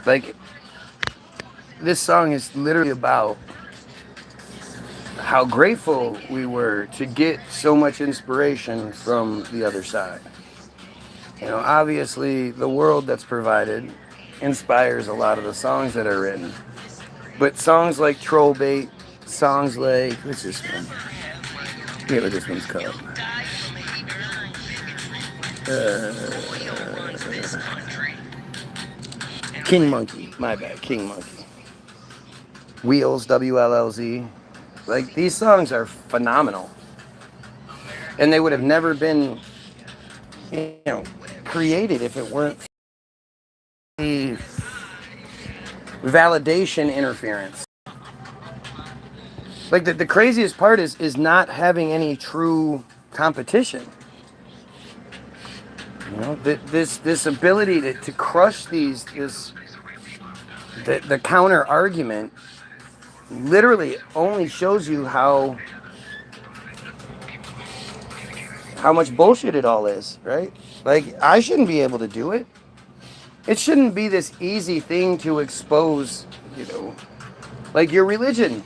Like, this song is literally about how grateful we were to get so much inspiration from the other side. You know, obviously, the world that's provided inspires a lot of the songs that are written. But songs like Troll Bait, songs like, what's this one? I forget what this one's called. King Monkey, my bad, King Monkey. Wheels, WLLZ. Like, these songs are phenomenal. And they would have never been, you know, created if it weren't the validation interference. Like, the craziest part is not having any true competition. You know, this ability to crush the counter argument literally only shows you how much bullshit it all is, right? Like, I shouldn't be able to do it. It shouldn't be this easy thing to expose, you know, like your religion,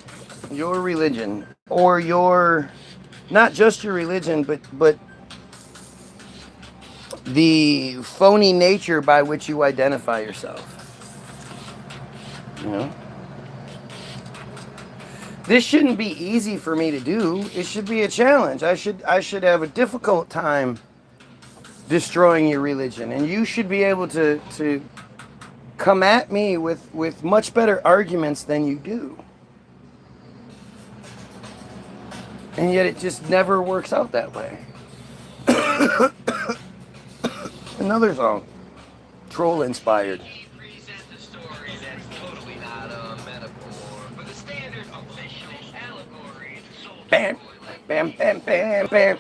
or your, not just your religion, but the phony nature by which you identify yourself. You know, this shouldn't be easy for me to do. It should be a challenge. I should have a difficult time destroying your religion, and you should be able to come at me with much better arguments than you do. And yet it just never works out that way. Another song, troll inspired. Bam, bam, bam, bam, bam,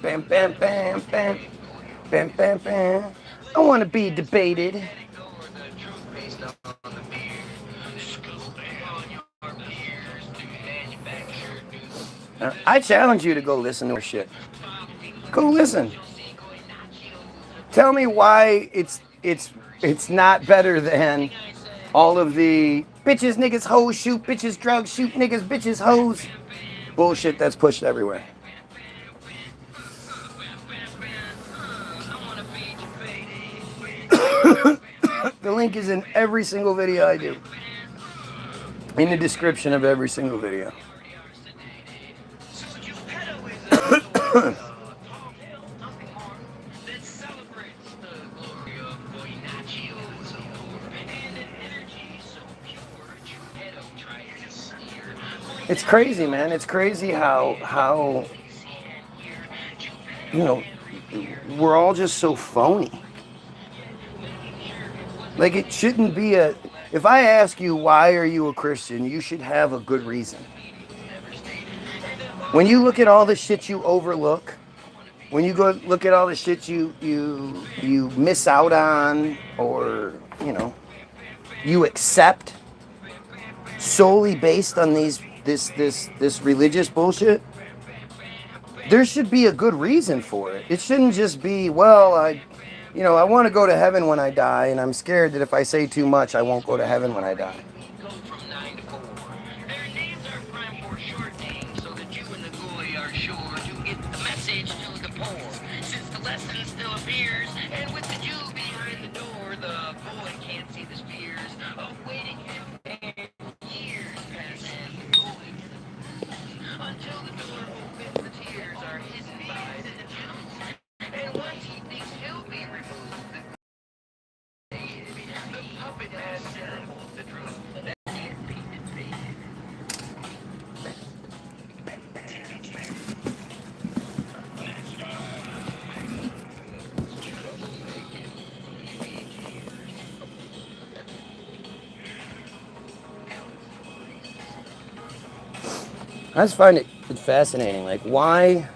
bam, bam, bam, bam, bam, bam, bam. I want to be debated. I challenge you to go listen to her shit. Go listen. Tell me why it's not better than all of the bitches, niggas, hoes, shoot bitches, drugs, shoot niggas, bitches, hoes bullshit that's pushed everywhere. The link is in every single video I do. In the description of every single video. It's crazy, man. It's crazy how you know, we're all just so phony. Like, it shouldn't be a, if I ask you why are you a Christian, you should have a good reason. When you look at all the shit you overlook, when you go look at all the shit you miss out on, or, you know, you accept solely based on this religious bullshit, there should be a good reason for it. It shouldn't just be, well, I want to go to heaven when I die, and I'm scared that if I say too much, I won't go to heaven when I die. I just find it fascinating. Like, why,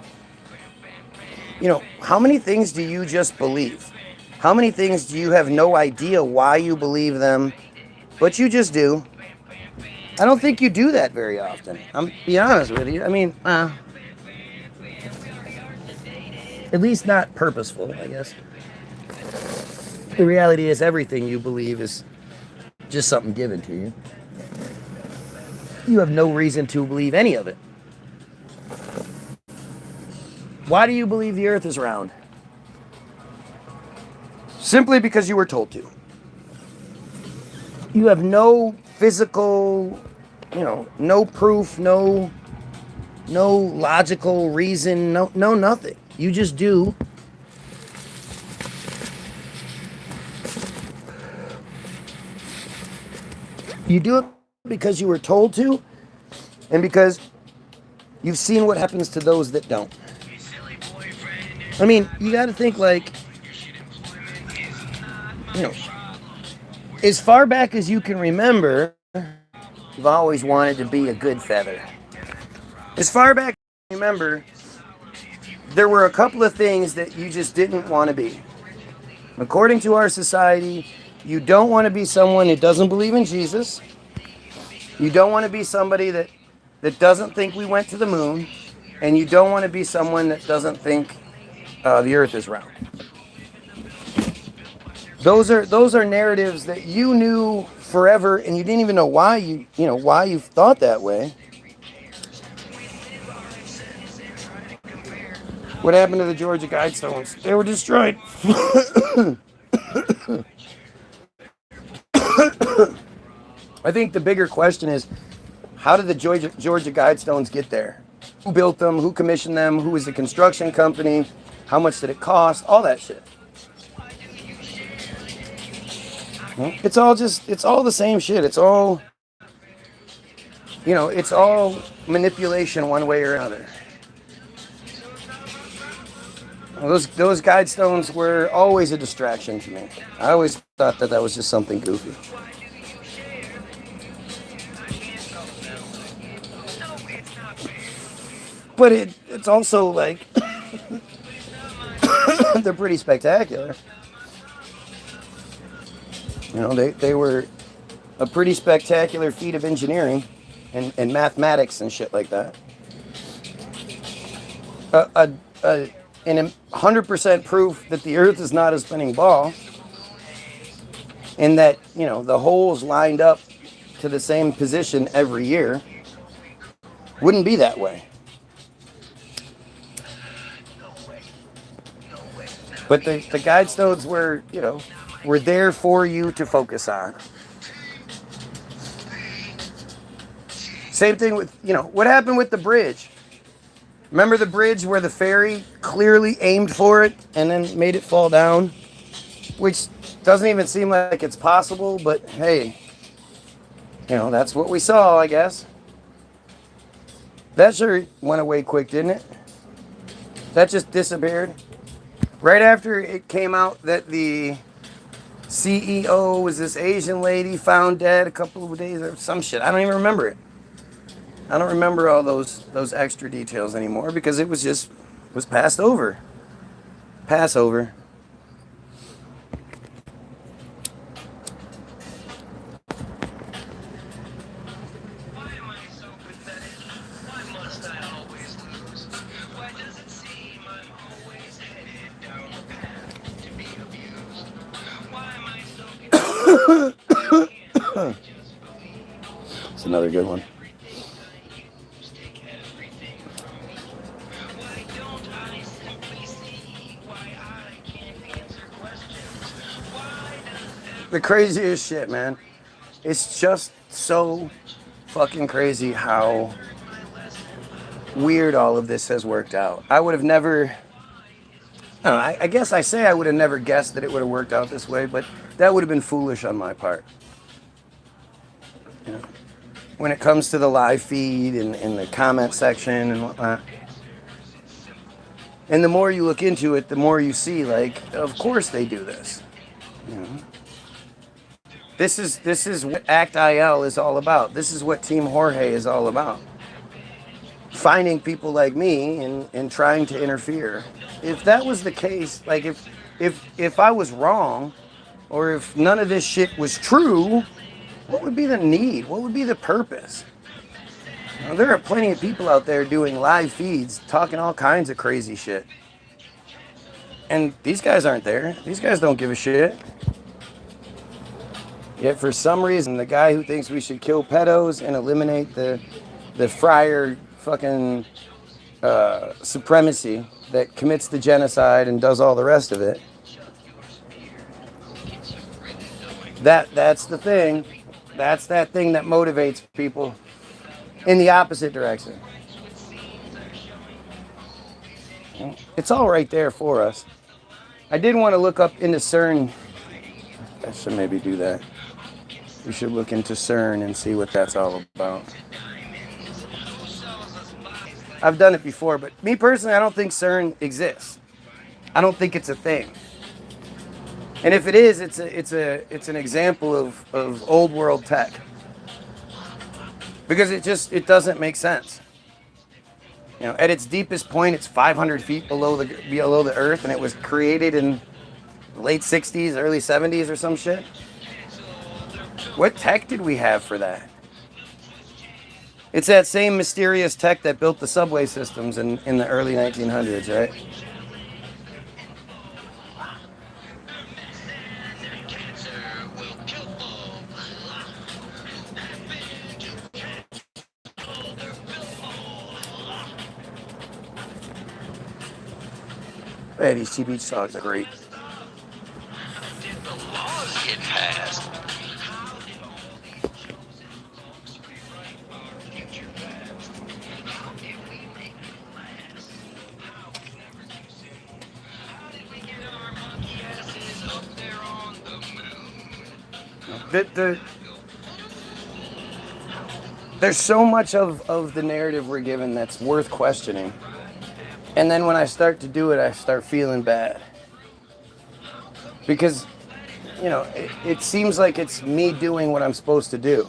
how many things do you just believe? How many things do you have no idea why you believe them, but you just do? I don't think you do that very often. I'm be honest with you. I mean, at least not purposeful, I guess. The reality is everything you believe is just something given to you. You have no reason to believe any of it. Why do you believe the earth is round? Simply because you were told to. You have no physical, no proof, no logical reason, no nothing. You just do. You do it because you were told to, and because you've seen what happens to those that don't. I mean, you got to think like, as far back as you can remember, you've always wanted to be a good feather. As far back as you can remember, there were a couple of things that you just didn't want to be. According to our society, you don't want to be someone who doesn't believe in Jesus. You don't want to be somebody that doesn't think we went to the moon. And you don't want to be someone that doesn't think the earth is round. Those are narratives that you knew forever, and you didn't even know why you thought that way. What happened to the Georgia Guidestones? They were destroyed. I think the bigger question is, how did the Georgia Guidestones get there? Who built them? Who commissioned them? Who was the construction company? How much did it cost? All that shit. It's all the same shit. It's all, it's all manipulation one way or another. Those Guidestones were always a distraction to me. I always thought that was just something goofy. But it's also like, they're pretty spectacular. They were a pretty spectacular feat of engineering and mathematics and shit like that. And 100% proof that the earth is not a spinning ball, and that, the holes lined up to the same position every year wouldn't be that way. But the Guidestones were there for you to focus on. Same thing with, what happened with the bridge? Remember the bridge where the ferry clearly aimed for it and then made it fall down? Which doesn't even seem like it's possible, but hey, that's what we saw, I guess. That sure went away quick, didn't it? That just disappeared. Right after it came out that the CEO was this Asian lady found dead a couple of days or some shit. I don't even remember it. I don't remember all those extra details anymore because it was passed over. Passover. It's another good one. The craziest shit, man. It's just so fucking crazy how weird all of this has worked out. I would have never... I guess I would have never guessed that it would have worked out this way, but that would have been foolish on my part. When it comes to the live feed and the comment section and whatnot. And the more you look into it, the more you see, like, of course they do this. This is what ACT-IL is all about. This is what Team Jorge is all about. Finding people like me and trying to interfere. If that was the case, like if I was wrong, or if none of this shit was true, what would be the need? What would be the purpose? There are plenty of people out there doing live feeds, talking all kinds of crazy shit. And these guys aren't there. These guys don't give a shit. Yet for some reason, the guy who thinks we should kill pedos and eliminate the friar fucking supremacy that commits the genocide and does all the rest of it. That's the thing. That's that thing that motivates people in the opposite direction. It's all right there for us. I did want to look up into CERN. I should maybe do that. We should look into CERN and see what that's all about. I've done it before, but me personally, I don't think CERN exists. I don't think it's a thing. And if it is, it's an example of old world tech. Because it doesn't make sense. You know, at its deepest point, it's 500 feet below the earth, and it was created in the late 60s, early 70s or some shit. What tech did we have for that? It's that same mysterious tech that built the subway systems in the early 1900s, right? Hey, these TB songs are great. Did the laws get passed? There's so much of the narrative we're given that's worth questioning. And then when I start to do it, I start feeling bad. Because, you know, it seems like it's me doing what I'm supposed to do.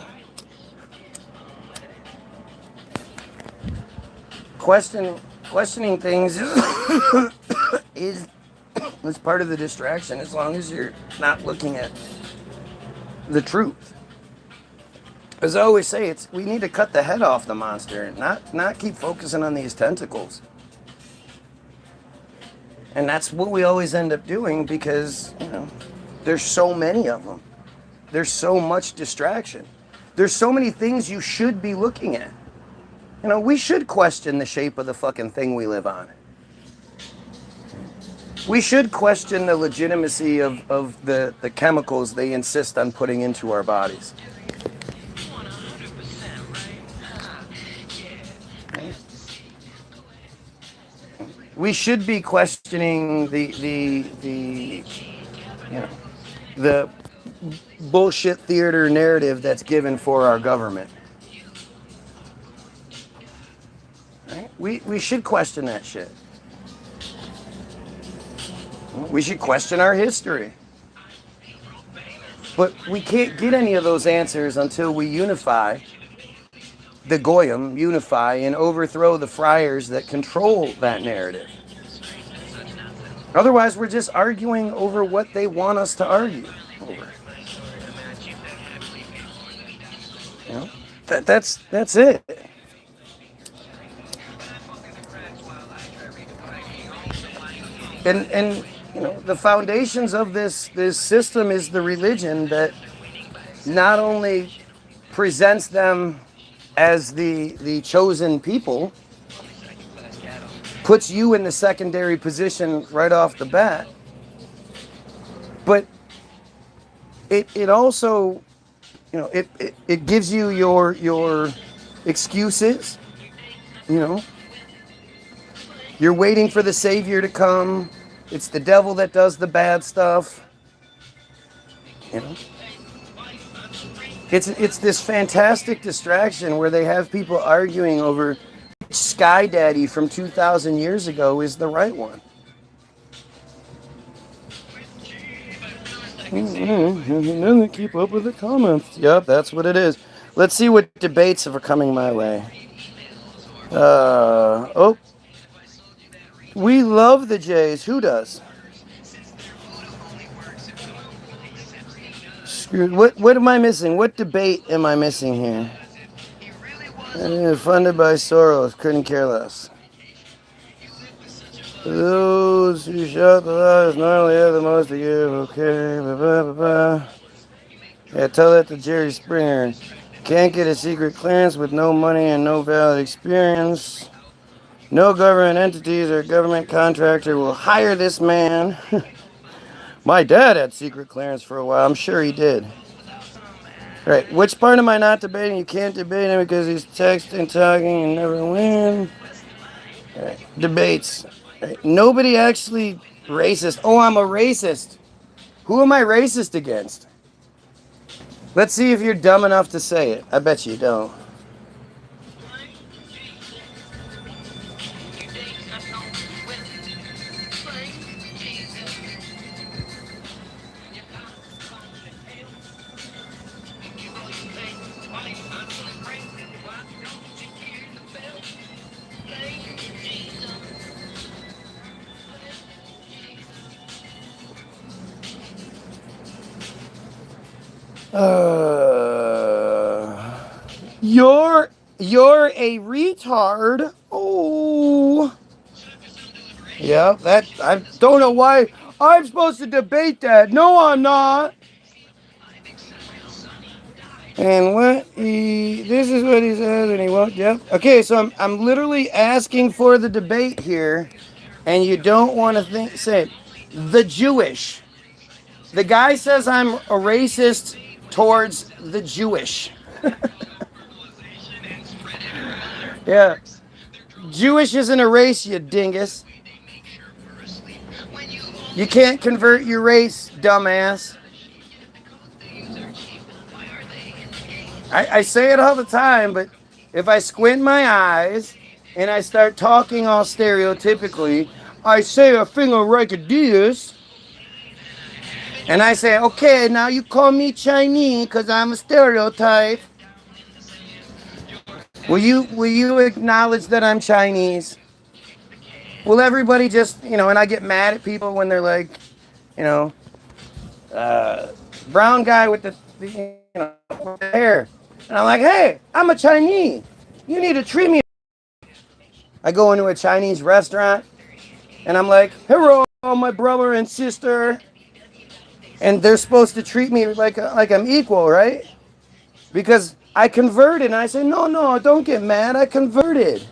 Questioning things is part of the distraction, as long as you're not looking at the truth. As I always say, we need to cut the head off the monster, not keep focusing on these tentacles. And that's what we always end up doing because, you know, there's so many of them. There's so much distraction. There's so many things you should be looking at. You know, we should question the shape of the fucking thing we live on. We should question the legitimacy of the chemicals they insist on putting into our bodies. We should be questioning the bullshit theater narrative that's given for our government. Right? We should question that shit. We should question our history. But we can't get any of those answers until we unify the Goyim, unify and overthrow the friars that control that narrative. Otherwise, we're just arguing over what they want us to argue over. You know, that's it. And you know, the foundations of this system is the religion that not only presents them as the chosen people, puts you in the secondary position right off the bat, but it also, you know, it gives you your excuses. You know, you're waiting for the Savior to come. It's the devil that does the bad stuff. You know, it's this fantastic distraction where they have people arguing over which Sky Daddy from 2,000 years ago is the right one. Keep up with the comments. Yep, that's what it is. Let's see what debates are coming my way. We love the Jays. Who does? What am I missing? What debate am I missing here? Funded by Soros. Couldn't care less. Those who shot the lies normally have the most to give. Okay. Yeah, tell that to Jerry Springer. Can't get a secret clearance with no money and no valid experience. No government entities or government contractor will hire this man. My dad had secret clearance for a while. I'm sure he did. Right. Which part am I not debating? You can't debate him because he's texting, talking, and never win. Right. Debates. Right. Nobody actually racist. Oh, I'm a racist. Who am I racist against? Let's see if you're dumb enough to say it. I bet you don't. You're a retard. Oh. Yeah, that I don't know why I'm supposed to debate that. No, I'm not. And this is what he says, and he won't. Yep. Okay, so I'm literally asking for the debate here, and you don't want to say it. The Jewish. The guy says I'm a racist towards the Jewish. Yeah. Jewish isn't a race, you dingus. You can't convert your race, dumbass. I say it all the time, but if I squint my eyes and I start talking all stereotypically, I say a thing like this, and I say, okay, now you call me Chinese because I'm a stereotype. Will you acknowledge that I'm Chinese? Will everybody just, and I get mad at people when they're like, you know, brown guy with the hair. And I'm like, hey, I'm a Chinese. You need to treat me. I go into a Chinese restaurant and I'm like, hello, my brother and sister. And they're supposed to treat me like I'm equal, right? Because I converted and I say, no, don't get mad. I converted.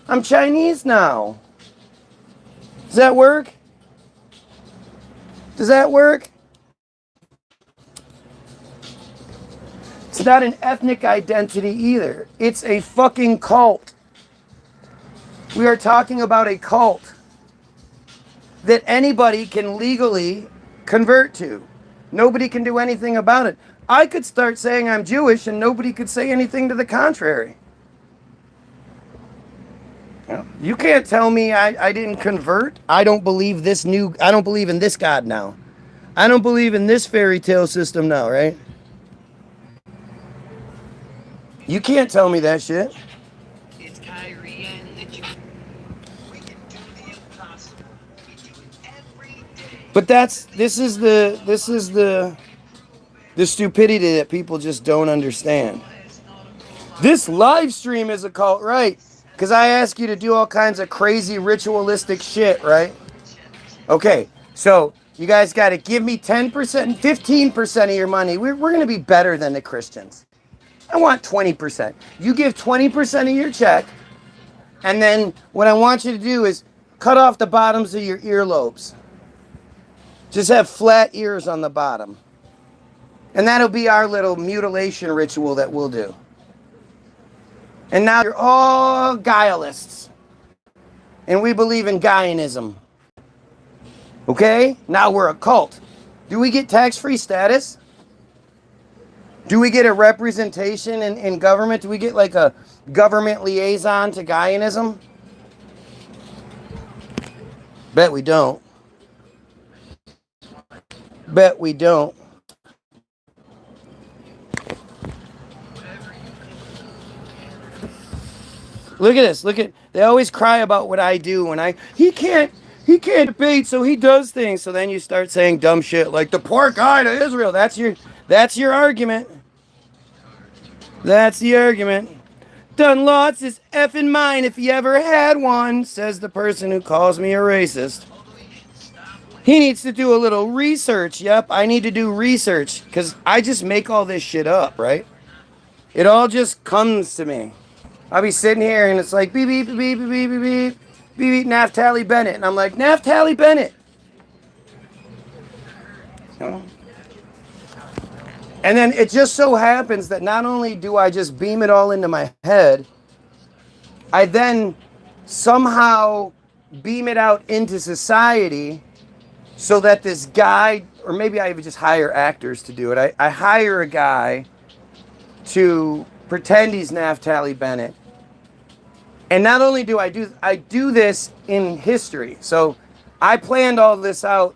I'm Chinese now. Does that work? Does that work? It's not an ethnic identity either. It's a fucking cult. We are talking about a cult that anybody can legally convert to. Nobody can do anything about it. I could start saying I'm Jewish and nobody could say anything to the contrary. You can't tell me I didn't convert. I don't believe in this God now. I don't believe in this fairy tale system now, right? You can't tell me that shit. But this is the stupidity that people just don't understand. This live stream is a cult, right? Because I ask you to do all kinds of crazy ritualistic shit, right? Okay, so you guys got to give me 10%, 15% of your money. We're going to be better than the Christians. I want 20%. You give 20% of your check, and then what I want you to do is cut off the bottoms of your earlobes. Just have flat ears on the bottom. And that'll be our little mutilation ritual that we'll do. And now you're all Gaialists. And we believe in Gaianism. Okay? Now we're a cult. Do we get tax-free status? Do we get a representation in government? Do we get like a government liaison to Gaianism? Bet we don't. Bet we don't. Look at this. They always cry about what I do when he can't debate, so he does things. So then you start saying dumb shit like the poor guy to Israel. That's your argument. That's the argument. Done lots is effing mine if you ever had one, says the person who calls me a racist. He needs to do a little research. Yep, I need to do research because I just make all this shit up, right? It all just comes to me. I'll be sitting here and it's like beep beep beep beep beep beep beep beep beep Naphtali Bennett, and I'm like Naphtali Bennett. You know? And then it just so happens that not only do I just beam it all into my head, I then somehow beam it out into society so that this guy, or maybe I even just hire actors to do it. I hire a guy to pretend he's Naphtali Bennett. And not only do I do this in history. So I planned all this out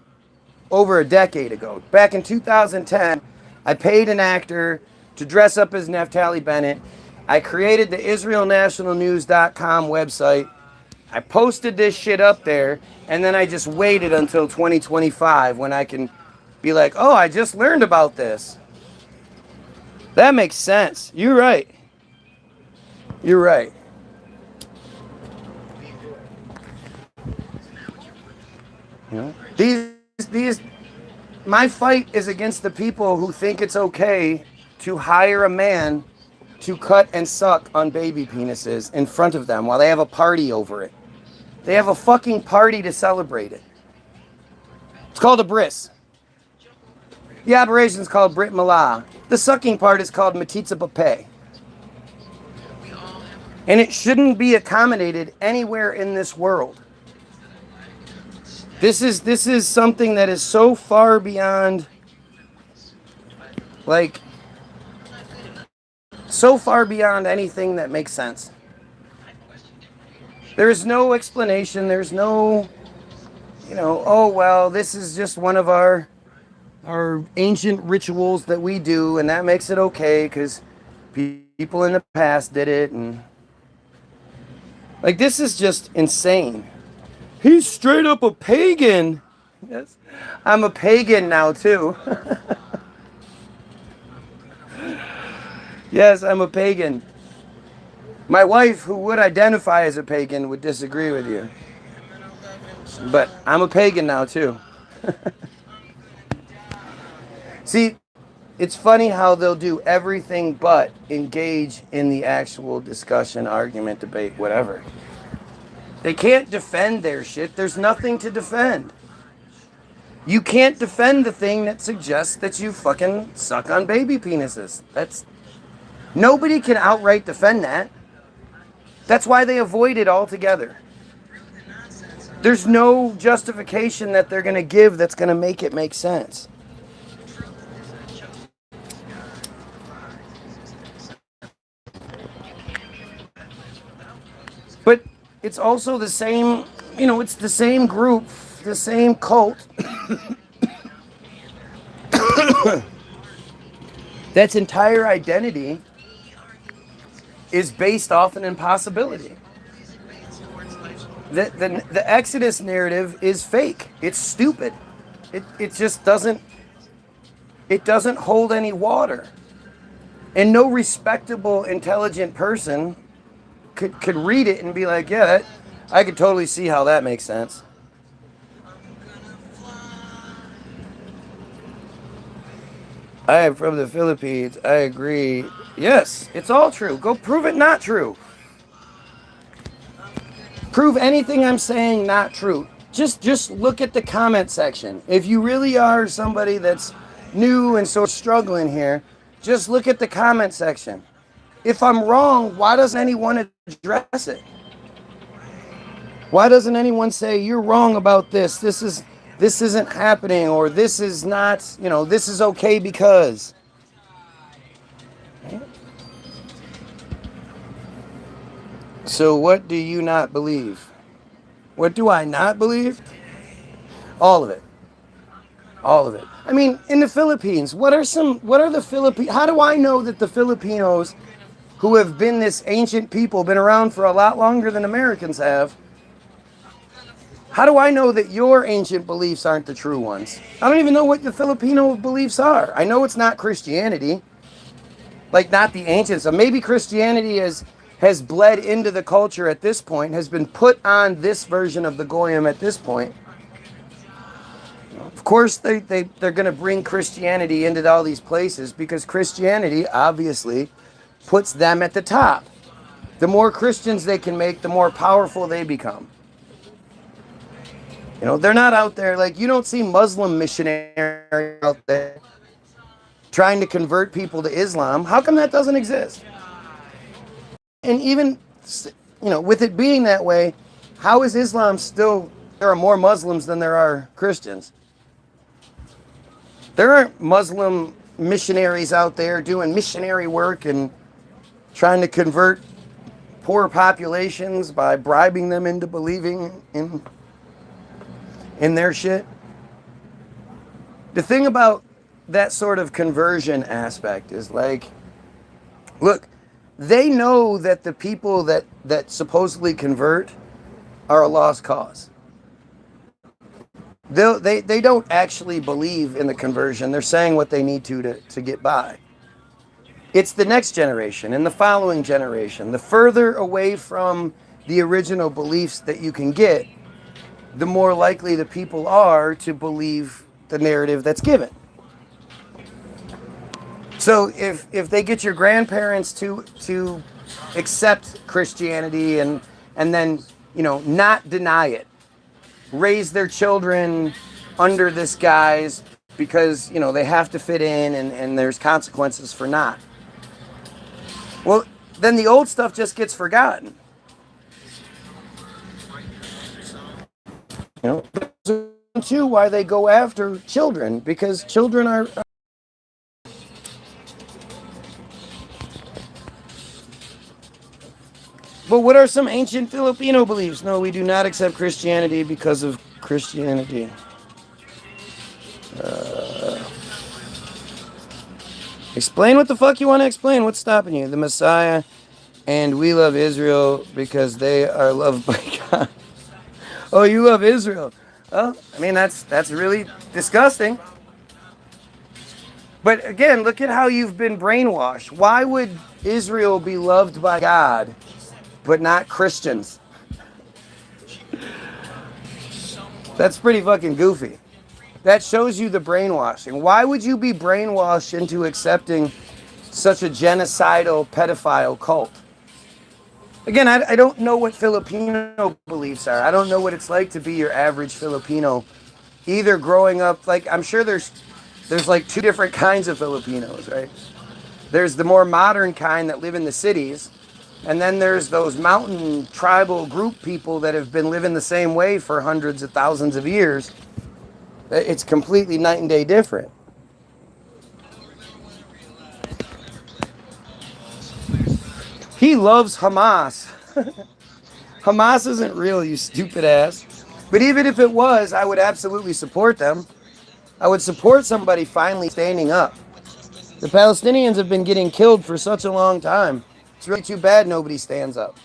over a decade ago. Back in 2010, I paid an actor to dress up as Naphtali Bennett. I created the IsraelNationalNews.com website. I posted this shit up there, and then I just waited until 2025 when I can be like, oh, I just learned about this. That makes sense. You're right. You're right. You know, these my fight is against the people who think it's okay to hire a man to cut and suck on baby penises in front of them while they have a party over it. They have a fucking party to celebrate it. It's called a bris. The operation is called Brit Milah. The sucking part is called Matitza Bapeh. And it shouldn't be accommodated anywhere in this world. This is something that is so far beyond, like, so far beyond anything that makes sense. There's no explanation. There's no, oh, well, this is just one of our ancient rituals that we do, and that makes it okay because people in the past did it. And like, this is just insane. He's straight up a pagan. Yes, I'm a pagan now too. Yes, I'm a pagan. My wife, who would identify as a pagan, would disagree with you. But I'm a pagan now too. See, it's funny how they'll do everything but engage in the actual discussion, argument, debate, whatever. They can't defend their shit. There's nothing to defend. You can't defend the thing that suggests that you fucking suck on baby penises. Nobody can outright defend that. That's why they avoid it altogether. There's no justification that they're going to give that's going to make it make sense. But it's also the same, it's the same group, the same cult. That's entire identity is based off an impossibility. The Exodus narrative is fake. It's stupid. It just doesn't hold any water. And no respectable, intelligent person could read it and be like, yeah, I could totally see how that makes sense. I am from the Philippines. I agree. Yes, it's all true. Go prove it not true. Prove anything I'm saying not true. Just look at the comment section. If you really are somebody that's new and so struggling here, just look at the comment section. If I'm wrong, why doesn't anyone address it? Why doesn't anyone say you're wrong about this? This isn't happening, or this is not, this is okay because. So what do you not believe? What do I not believe? All of it. All of it. I mean, in the Philippines, how do I know that the Filipinos, who have been this ancient people, been around for a lot longer than Americans have, how do I know that your ancient beliefs aren't the true ones? I don't even know what the Filipino beliefs are. I know it's not Christianity. Like, not the ancients. So maybe Christianity has bled into the culture at this point, has been put on this version of the Goyim at this point. Of course, they're going to bring Christianity into all these places because Christianity obviously puts them at the top. The more Christians they can make, the more powerful they become. You know, they're not out there, like, you don't see Muslim missionaries out there trying to convert people to Islam. How come that doesn't exist? And even, you know, with it being that way, how is Islam still, there are more Muslims than there are Christians? There aren't Muslim missionaries out there doing missionary work and trying to convert poor populations by bribing them into believing in their shit. The thing about that sort of conversion aspect is like, look, they know that the people that supposedly convert are a lost cause. They don't actually believe in the conversion. They're saying what they need to get by. It's the next generation and the following generation. The further away from the original beliefs that you can get, the more likely the people are to believe the narrative that's given. So if they get your grandparents to accept Christianity and then, you know, not deny it, raise their children under this guise because, you know, they have to fit in and there's consequences for not. Well, then the old stuff just gets forgotten. You know, too, why they go after children, because children are. But what are some ancient Filipino beliefs? No, we do not accept Christianity because of Christianity. Explain what the fuck you want to explain. What's stopping you? The Messiah and we love Israel because they are loved by God. Oh, you love Israel. Well, I mean, that's really disgusting. But again, look at how you've been brainwashed. Why would Israel be loved by God, but not Christians? That's pretty fucking goofy. That shows you the brainwashing. Why would you be brainwashed into accepting such a genocidal pedophile cult? Again, I don't know what Filipino beliefs are. I don't know what it's like to be your average Filipino. Either growing up, like, I'm sure there's like two different kinds of Filipinos, right? There's the more modern kind that live in the cities, and then there's those mountain tribal group people that have been living the same way for hundreds of thousands of years. It's completely night and day different. He loves Hamas. Hamas isn't real, you stupid ass. But even if it was, I would absolutely support them. I would support somebody finally standing up. The Palestinians have been getting killed for such a long time. It's really too bad nobody stands up.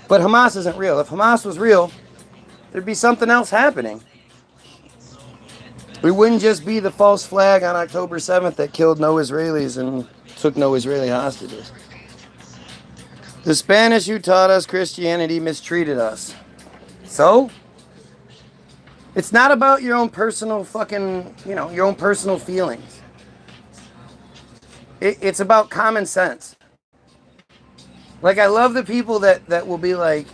But Hamas isn't real. If Hamas was real, there'd be something else happening. We wouldn't just be the false flag on October 7th that killed no Israelis and took no Israeli hostages. The Spanish who taught us Christianity mistreated us. So? It's not about your own personal fucking, you know, your own personal feelings. It's about common sense. Like, I love the people that will be like,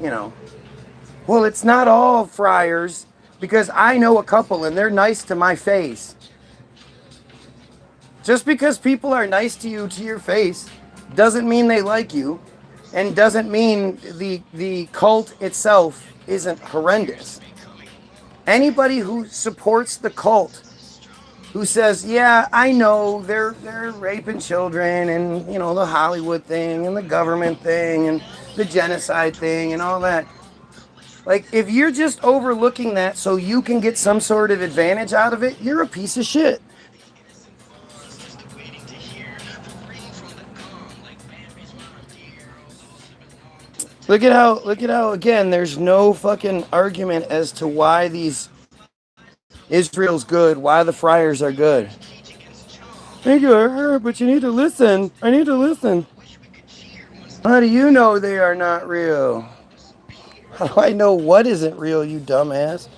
you know, well, it's not all friars because I know a couple and they're nice to my face. Just because people are nice to you to your face doesn't mean they like you, and doesn't mean the cult itself isn't horrendous. Anybody who supports the cult, who says, yeah, I know they're raping children and, you know, the Hollywood thing and the government thing and the genocide thing and all that. Like, if you're just overlooking that so you can get some sort of advantage out of it, you're a piece of shit. Look at how again, there's no fucking argument as to why Israel's good, why the friars are good. Thank you, I heard, but you need to listen. I need to listen. How do you know they are not real? How do I know what isn't real, you dumbass?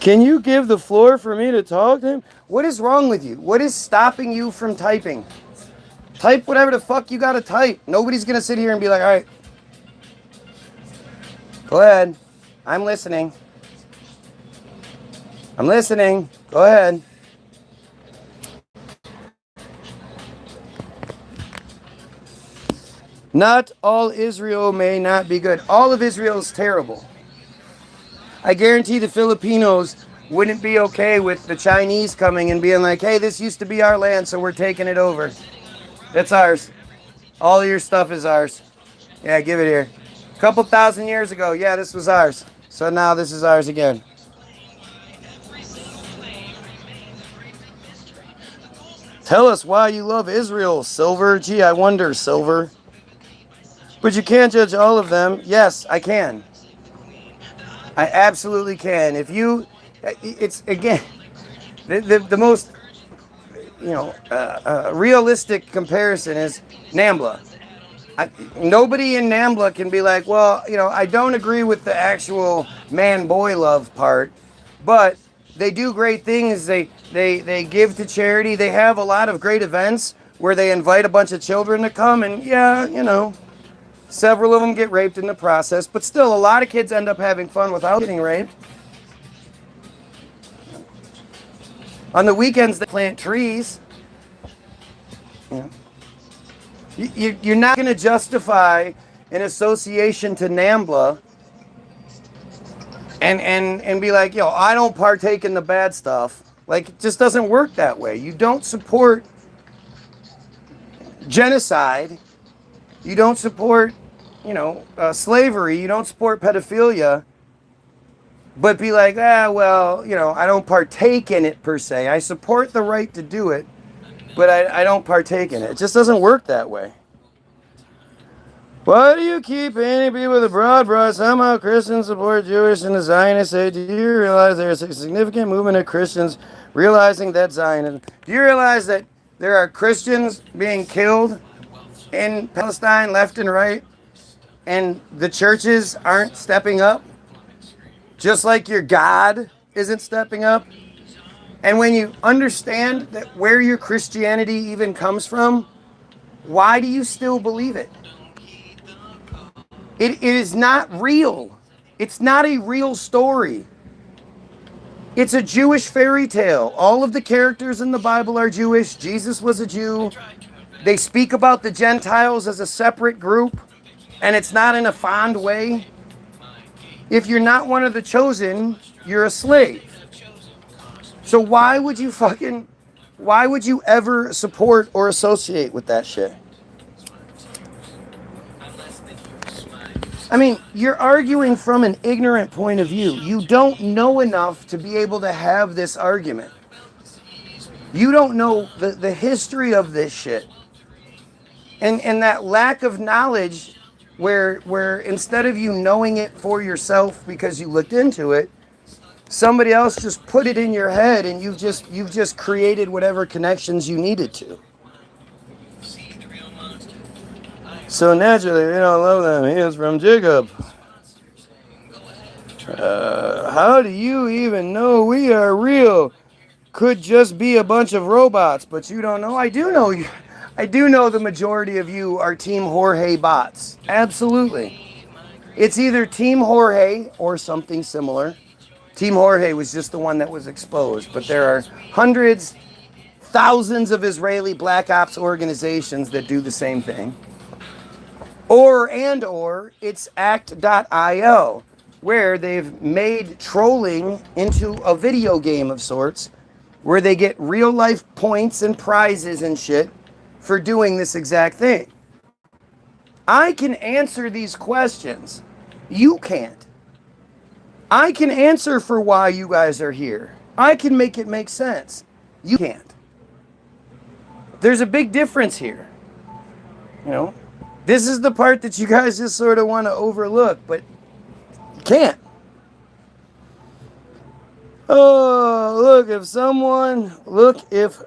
Can you give the floor for me to talk to him? What is wrong with you? What is stopping you from typing? Type whatever the fuck you gotta type. Nobody's gonna sit here and be like, all right, go ahead. I'm listening. I'm listening. Go ahead. Not all Israel may not be good. All of Israel is terrible. I guarantee the Filipinos wouldn't be okay with the Chinese coming and being like, hey, this used to be our land, so we're taking it over. It's ours. All of your stuff is ours. Yeah, give it here. A couple thousand years ago, yeah, this was ours. So now this is ours again. Tell us why you love Israel, Silver. Gee, I wonder, Silver. But you can't judge all of them. Yes, I can. I absolutely can. If you, it's again, the most, realistic comparison is NAMBLA. Nobody in NAMBLA can be like, well, I don't agree with the actual man-boy love part, but they do great things. They give to charity. They have a lot of great events where they invite a bunch of children to come, and several of them get raped in the process, but still a lot of kids end up having fun without getting raped. On the weekends, they plant trees. You're not going to justify an association to NAMBLA and be like, I don't partake in the bad stuff. Like, it just doesn't work that way. You don't support genocide. You don't support, slavery. You don't support pedophilia. But be like, I don't partake in it per se. I support the right to do it, but I don't partake in it. It just doesn't work that way. Why do you keep painting people with a broad brush? Somehow Christians support Jewish and the Zionists say, do you realize there is a significant movement of Christians realizing that Zionism? Do you realize that there are Christians being killed in Palestine left and right, and the churches aren't stepping up? Just like your God isn't stepping up. And when you understand that where your Christianity even comes from, why do you still believe it? It is not real. It's not a real story. It's a Jewish fairy tale. All of the characters in the Bible are Jewish. Jesus was a Jew. They speak about the Gentiles as a separate group, and it's not in a fond way. If you're not one of the chosen, you're a slave. So why would you ever support or associate with that shit? I mean, you're arguing from an ignorant point of view. You don't know enough to be able to have this argument. You don't know the history of this shit. And that lack of knowledge where instead of you knowing it for yourself because you looked into it, somebody else just put it in your head and you've just created whatever connections you needed to. So naturally, we don't love them. He is from Jacob. How do you even know we are real? Could just be a bunch of robots, but you don't know. I do know you. I do know the majority of you are Team Jorge bots. Absolutely. It's either Team Jorge or something similar. Team Jorge was just the one that was exposed, but there are hundreds, thousands of Israeli black ops organizations that do the same thing. Or it's act.io, where they've made trolling into a video game of sorts, where they get real life points and prizes and shit for doing this exact thing. I can answer these questions. You can't. I can answer for why you guys are here. I can make it make sense. You can't. There's a big difference here. This is the part that you guys just sort of want to overlook, but you can't. Oh, if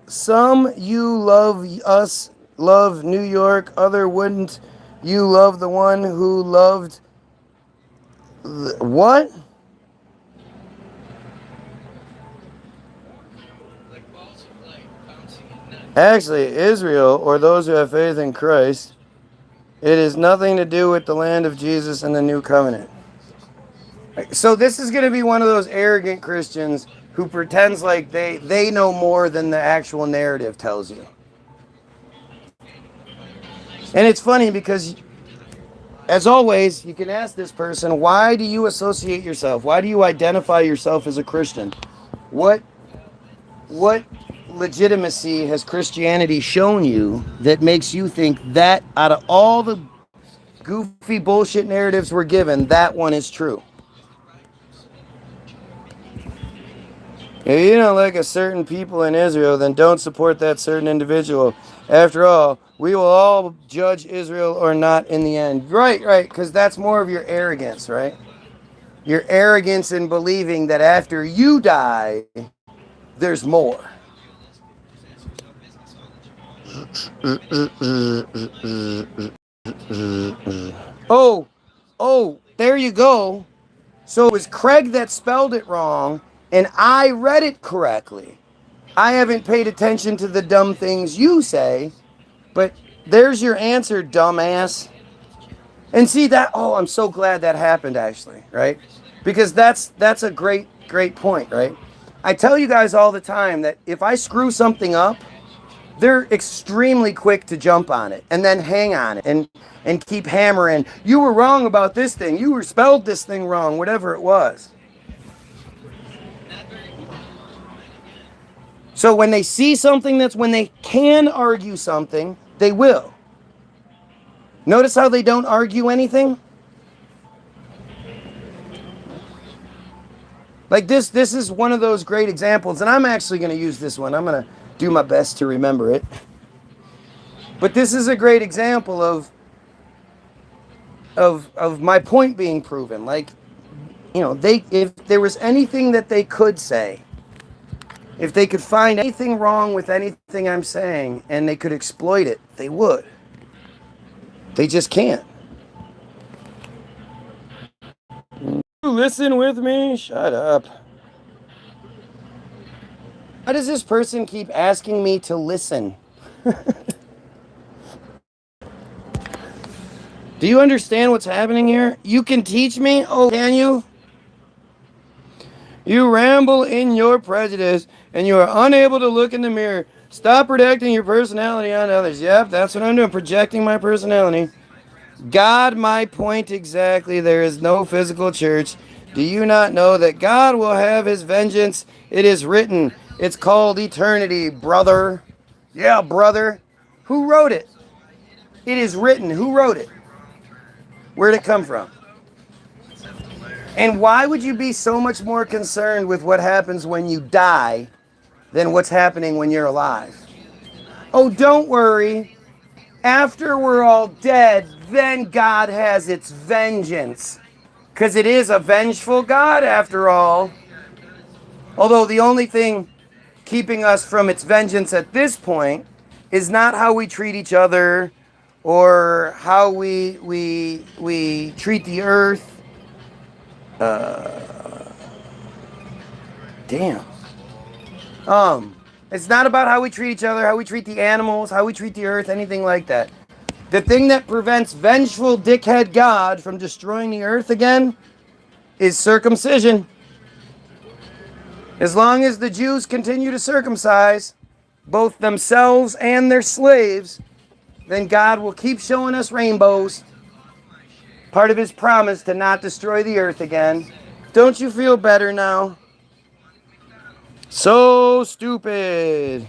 some you love us, love New York, other wouldn't you love the one who loved What? Actually, Israel, or those who have faith in Christ, it has nothing to do with the land of Jesus and the new covenant. So this is going to be one of those arrogant Christians who pretends like they know more than the actual narrative tells you. And it's funny because, as always, you can ask this person, why do you associate yourself? Why do you identify yourself as a Christian? What legitimacy has Christianity shown you that makes you think that out of all the goofy bullshit narratives we're given, that one is true? If you don't like a certain people in Israel, then don't support that certain individual. After all, we will all judge Israel or not in the end. Right, because that's more of your arrogance, right? Your arrogance in believing that after you die, there's more. Oh, there you go. So it was Craig that spelled it wrong, and I read it correctly. I haven't paid attention to the dumb things you say, but there's your answer, dumbass. And see that, I'm so glad that happened, actually, right? Because that's a great point, right? I tell you guys all the time that if I screw something up, they're extremely quick to jump on it and then hang on it and keep hammering. You were wrong about this thing. You were spelled this thing wrong, whatever it was. So when they see something when they can argue something, they will. Notice how they don't argue anything? Like this is one of those great examples, and I'm actually going to use this one. I'm going to do my best to remember it. But this is a great example of my point being proven. Like, if there was anything that they could say, if they could find anything wrong with anything I'm saying and they could exploit it, they would. They just can't. You listen with me? Shut up. Why does this person keep asking me to listen? Do you understand what's happening here? You can teach me? Oh, can you? You ramble in your prejudice and you are unable to look in the mirror. Stop projecting your personality on others. Yep, that's what I'm doing, projecting my personality. God, my point exactly. There is no physical church. Do you not know that God will have his vengeance? It is written. It's called eternity, brother. Yeah, brother. Who wrote it? It is written. Who wrote it? Where'd it come from? And why would you be so much more concerned with what happens when you die than what's happening when you're alive? Oh, don't worry. After we're all dead, then God has its vengeance. Because it is a vengeful God after all. Although the only thing keeping us from its vengeance at this point is not how we treat each other or how we treat the earth. Damn. It's not about how we treat each other, how we treat the animals, how we treat the earth, anything like that. The thing that prevents vengeful dickhead God from destroying the earth again is circumcision. As long as the Jews continue to circumcise both themselves and their slaves, then God will keep showing us rainbows. Part of his promise to not destroy the earth again. Don't you feel better now? So stupid.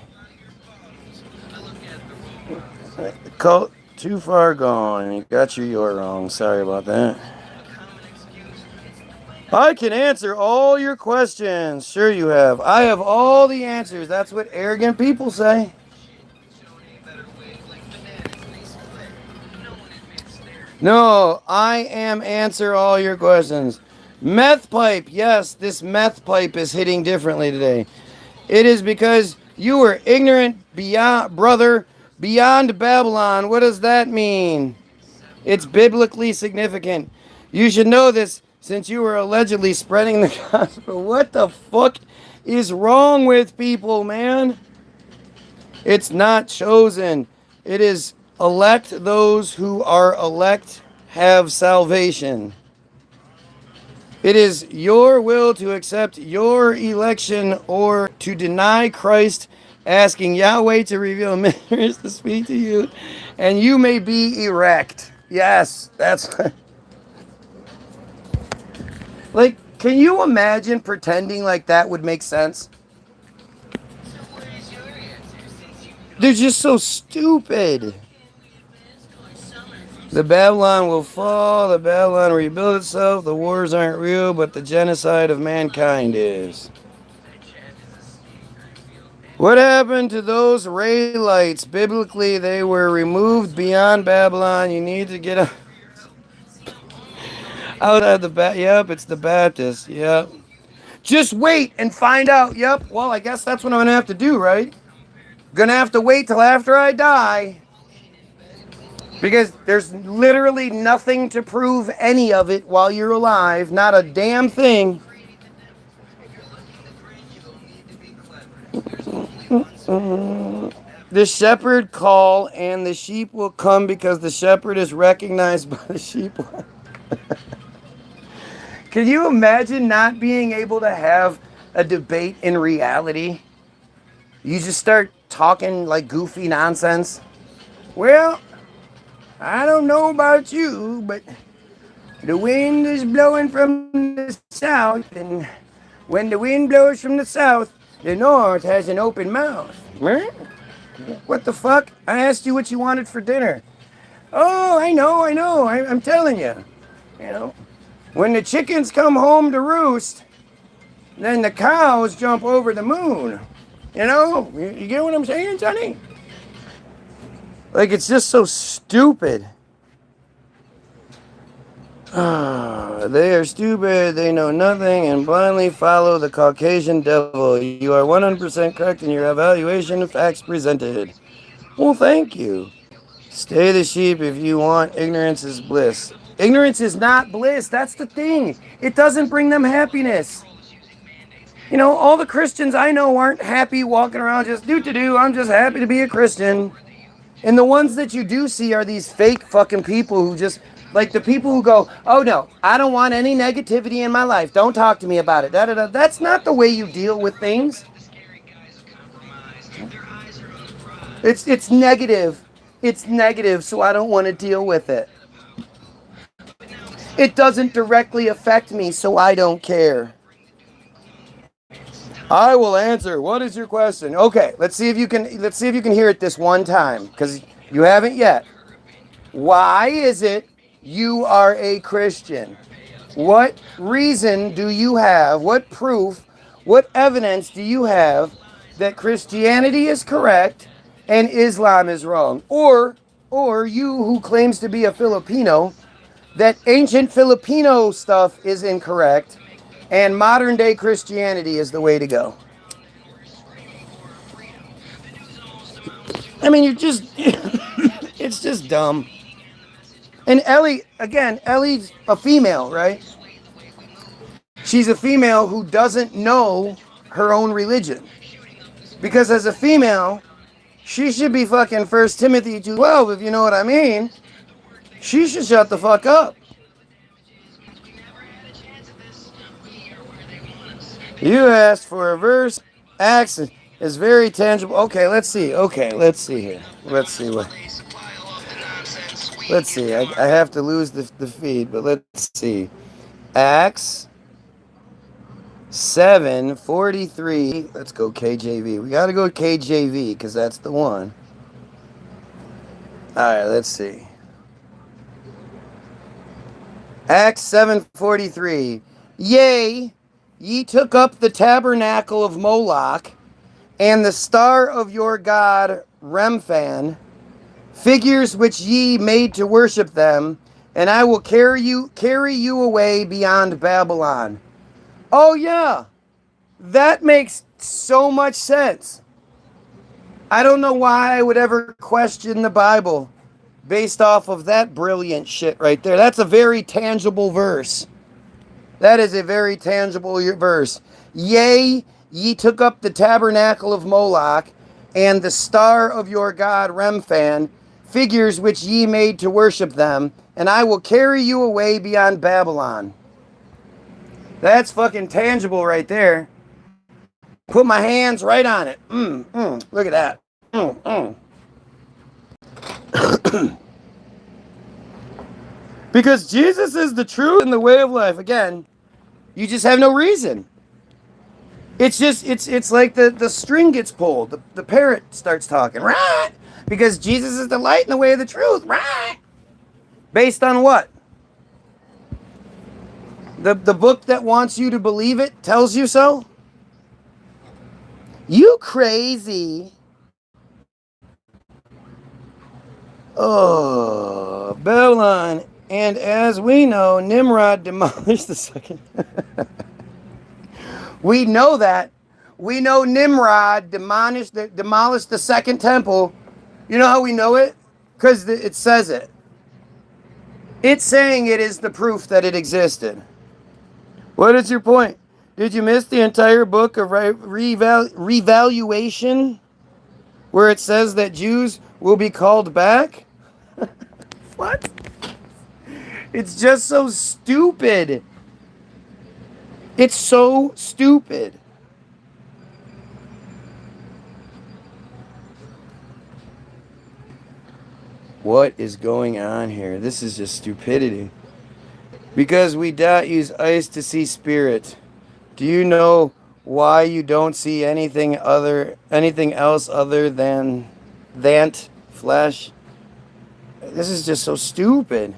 Cult too far gone. You got your wrong. Sorry about that. I can answer all your questions. Sure you have. I have all the answers. That's what arrogant people say. No, I am answer all your questions. Meth pipe. Yes, this meth pipe is hitting differently today. It is because you were ignorant beyond Babylon. What does that mean? It's biblically significant. You should know this. since you were allegedly spreading the gospel. What the fuck is wrong with people, man? It's not chosen. It is elect. Those who are elect have salvation. It is your will to accept your election or to deny Christ, asking Yahweh to reveal mysteries to speak to you, and you may be erect. Yes, that's... Like, can you imagine pretending like that would make sense? They're just so stupid. The Babylon will fall, the Babylon will rebuild itself, the wars aren't real, but the genocide of mankind is. What happened to those Raelites? Biblically, they were removed beyond Babylon. You need to get outside the Yep, it's the Baptists. Yep. Just wait and find out. Yep. Well, I guess that's what I'm going to have to do, right? Gonna have to wait till after I die. Because there's literally nothing to prove any of it while you're alive. Not a damn thing. The shepherd call and the sheep will come because the shepherd is recognized by the sheep. Can you imagine not being able to have a debate in reality? You just start talking like goofy nonsense. Well, I don't know about you, but the wind is blowing from the south, and when the wind blows from the south, the north has an open mouth. What the fuck? I asked you what you wanted for dinner. Oh, I know. I'm telling you. You know, when the chickens come home to roost, then the cows jump over the moon. You know, you get what I'm saying, Sonny? Like, it's just so stupid. They are stupid, they know nothing, and blindly follow the Caucasian devil. You are 100% correct in your evaluation of facts presented. Well, thank you. Stay the sheep if you want. Ignorance is bliss. Ignorance is not bliss. That's the thing. It doesn't bring them happiness. You know, all the Christians I know aren't happy walking around just do-to-do. I'm just happy to be a Christian. And the ones that you do see are these fake fucking people who just, like the people who go, oh no, I don't want any negativity in my life. Don't talk to me about it. Da-da-da. That's not the way you deal with things. It's negative. It's negative, so I don't want to deal with it. It doesn't directly affect me, so I don't care. I will answer. What is your question? Okay, let's see if you can hear it this one time, because you haven't yet. Why is it you are a Christian? What reason do you have? What proof? What evidence do you have that Christianity is correct and Islam is wrong? Or you who claims to be a Filipino, that ancient Filipino stuff is incorrect and modern day Christianity is the way to go. I mean, it's just dumb. And Ellie's a female, right? She's a female who doesn't know her own religion. Because as a female, she should be fucking 1 Timothy 2:12, if you know what I mean. She should shut the fuck up. You asked for a verse. Acts is very tangible. Okay, let's see here. Let's see what. Let's see. I have to lose the feed, but let's see. Acts 7:43. Let's go KJV. We got to go KJV because that's the one. All right, let's see. Acts 7:43. Yea, ye took up the tabernacle of Moloch and the star of your god Remphan, figures which ye made to worship them, and I will carry you away beyond Babylon. Oh yeah, that makes so much sense. I don't know why I would ever question the Bible based off of that brilliant shit right there. That's a very tangible verse. That is a very tangible verse. Yea, ye took up the tabernacle of Moloch, and the star of your god Remphan, figures which ye made to worship them, and I will carry you away beyond Babylon. That's fucking tangible right there. Put my hands right on it. Look at that. Because Jesus is the truth and the way of life. Again, you just have no reason. It's just, it's like the string gets pulled. The parrot starts talking. Right? Because Jesus is the light and the way of the truth. Right? Based on what? The book that wants you to believe it tells you so? You crazy. Oh, Babylon. And as we know, Nimrod demolished the second. We know that. We know Nimrod demolished the second temple. You know how we know it? Because it says it. It's saying it is the proof that it existed. What is your point? Did you miss the entire book of revaluation where it says that Jews will be called back? What? It's just so stupid. It's so stupid. What is going on here? This is just stupidity. Because we don't use eyes to see spirit. Do you know why you don't see anything else other than that flesh? This is just so stupid.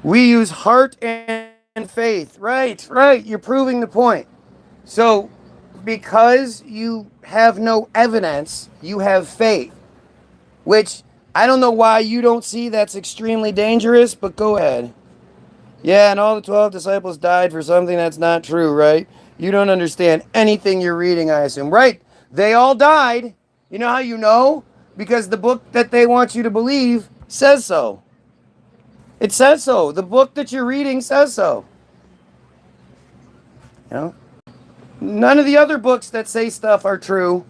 We use heart and faith. Right. You're proving the point. So, because you have no evidence, you have faith. Which, I don't know why you don't see that's extremely dangerous, but go ahead. Yeah, and all the 12 disciples died for something that's not true, right? You don't understand anything you're reading, I assume. Right. They all died. You know how you know? Because the book that they want you to believe says so. It says so. The book that you're reading says so. You know? None of the other books that say stuff are true.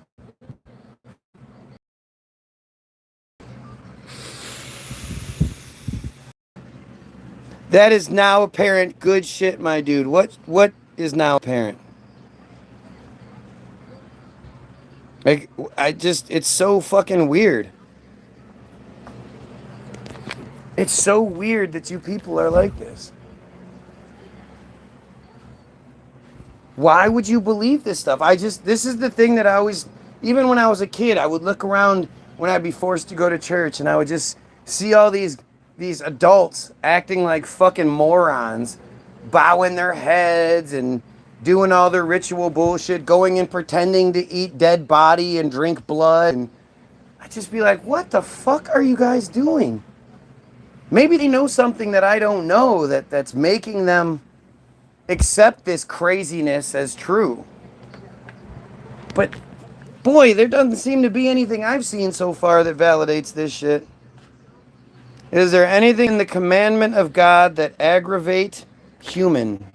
That is now apparent. Good shit, my dude. What is now apparent? Like, it's so fucking weird. It's so weird that you people are like this. Why would you believe this stuff? This is the thing that I always, even when I was a kid, I would look around when I'd be forced to go to church and I would just see all these adults acting like fucking morons, bowing their heads and doing all their ritual bullshit, going and pretending to eat dead body and drink blood. And I'd just be like, what the fuck are you guys doing? Maybe they know something that I don't know that's making them accept this craziness as true. But boy, there doesn't seem to be anything I've seen so far that validates this shit. Is there anything in the commandment of God that aggravate human?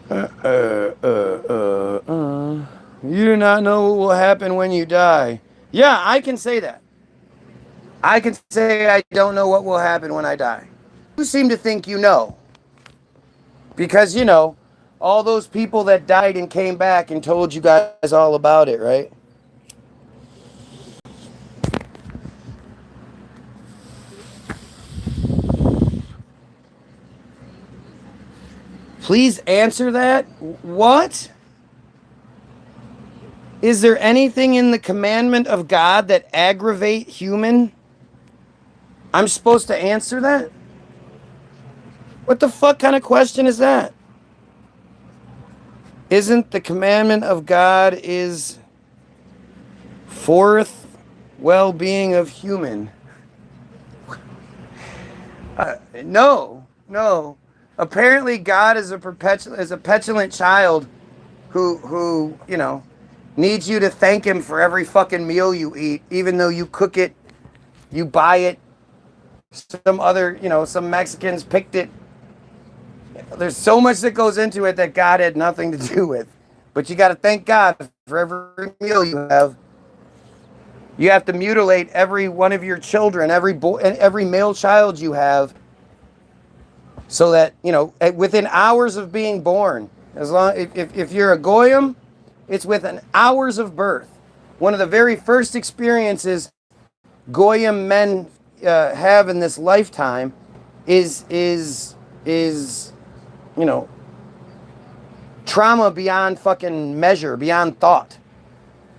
You do not know what will happen when you die. Yeah, I can say that. I can say I don't know what will happen when I die. You seem to think you know. Because, all those people that died and came back and told you guys all about it, right? Please answer that. What? Is there anything in the commandment of God that aggravate human? I'm supposed to answer that? What the fuck kind of question is that? Isn't the commandment of God is fourth well-being of human? No. Apparently God is a petulant child who needs you to thank him for every fucking meal you eat, even though you cook it, you buy it, some other, some Mexicans picked it. There's so much that goes into it that God had nothing to do with. But you got to thank God for every meal you have. You have to mutilate every one of your children, every boy, and every male child you have, so that within hours of being born. As long if you're a goyim, it's within hours of birth. One of the very first experiences goyim men have in this lifetime is trauma beyond fucking measure, beyond thought.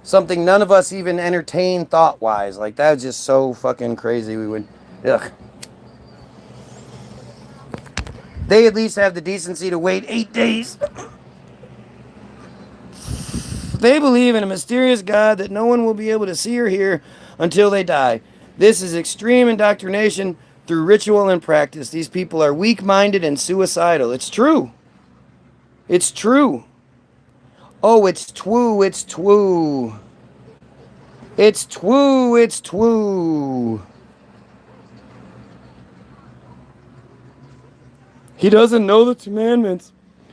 Something none of us even entertain thought-wise. Like, that's just so fucking crazy. We would, ugh. They at least have the decency to wait 8 days. They believe in a mysterious God that no one will be able to see or hear until they die. This is extreme indoctrination through ritual and practice. These people are weak-minded and suicidal. It's true. It's true. Oh, it's twoo, it's twoo. It's twoo, it's twoo. He doesn't know the commandments.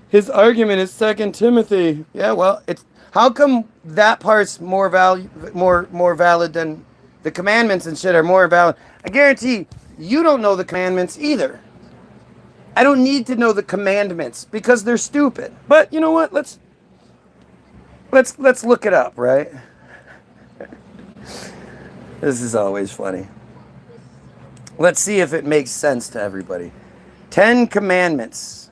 His argument is 2 Timothy. Yeah, well, it's how come that part's more valid than the commandments and shit are more valid? I guarantee you don't know the commandments either. I don't need to know the commandments because they're stupid. But you know what? Let's look it up, right? This is always funny. Let's see if it makes sense to everybody. 10 Commandments.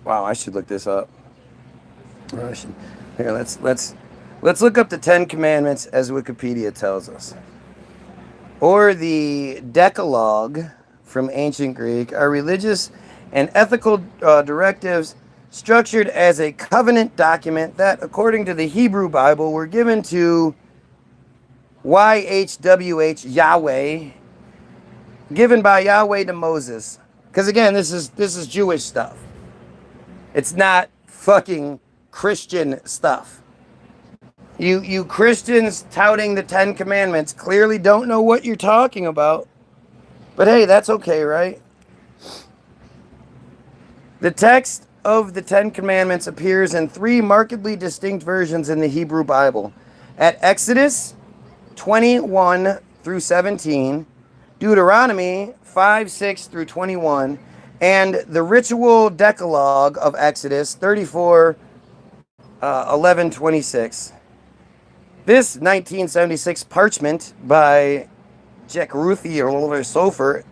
Wow, I should look this up. Here, let's look up the 10 Commandments as Wikipedia tells us. Or the Decalogue from ancient Greek are religious and ethical directives structured as a covenant document that, according to the Hebrew Bible, were given to YHWH, Yahweh, given by Yahweh to Moses. Because again, this is Jewish stuff. It's not fucking Christian stuff. You Christians touting the 10 Commandments clearly don't know what you're talking about. But hey, that's okay, right? The text of the 10 Commandments appears in 3 markedly distinct versions in the Hebrew Bible. At Exodus 21 through 17, Deuteronomy 5, 6 through 21, and the ritual Decalogue of Exodus 34, 11, 26. This 1976 parchment by Jack Ruthie or Oliver Sofer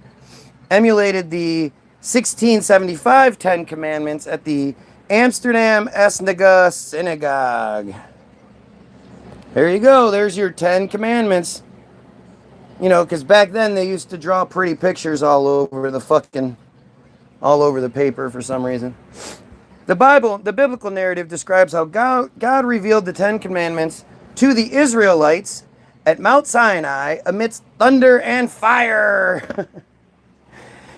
emulated the 1675 Ten Commandments at the Amsterdam Esnega Synagogue. There you go. There's your 10 Commandments. Because back then they used to draw pretty pictures all over the paper for some reason. The biblical narrative describes how God revealed the 10 Commandments to the Israelites at Mount Sinai amidst thunder and fire.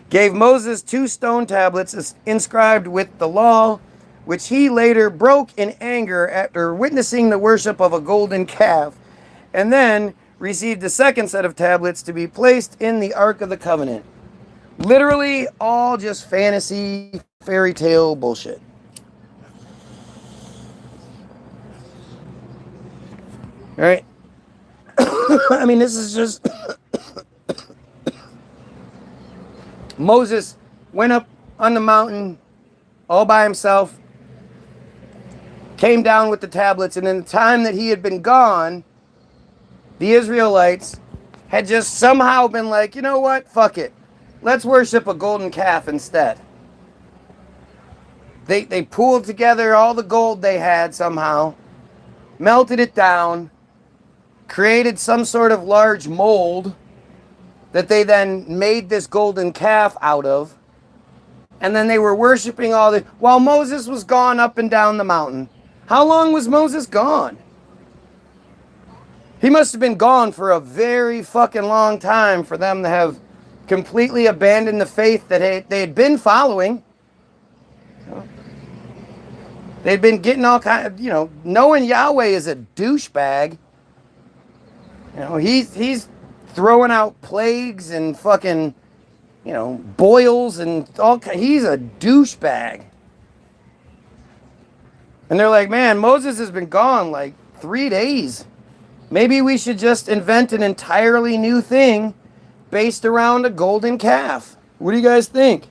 Gave Moses 2 stone tablets inscribed with the law, which he later broke in anger after witnessing the worship of a golden calf, and then received the second set of tablets to be placed in the Ark of the Covenant. Literally all just fantasy, fairy tale bullshit. All right. I mean, this is just... Moses went up on the mountain all by himself, came down with the tablets, and in the time that he had been gone, the Israelites had just somehow been like, you know what? Fuck it. Let's worship a golden calf instead. They pooled together all the gold they had somehow, melted it down, created some sort of large mold that they then made this golden calf out of. And then they were worshiping while Moses was gone up and down the mountain. How long was Moses gone? He must have been gone for a very fucking long time for them to have completely abandoned the faith that they had been following. They'd been getting all kind of, knowing Yahweh is a douchebag. He's throwing out plagues and fucking, boils and he's a douchebag. And they're like, man, Moses has been gone like 3 days. Maybe we should just invent an entirely new thing based around a golden calf. What do you guys think?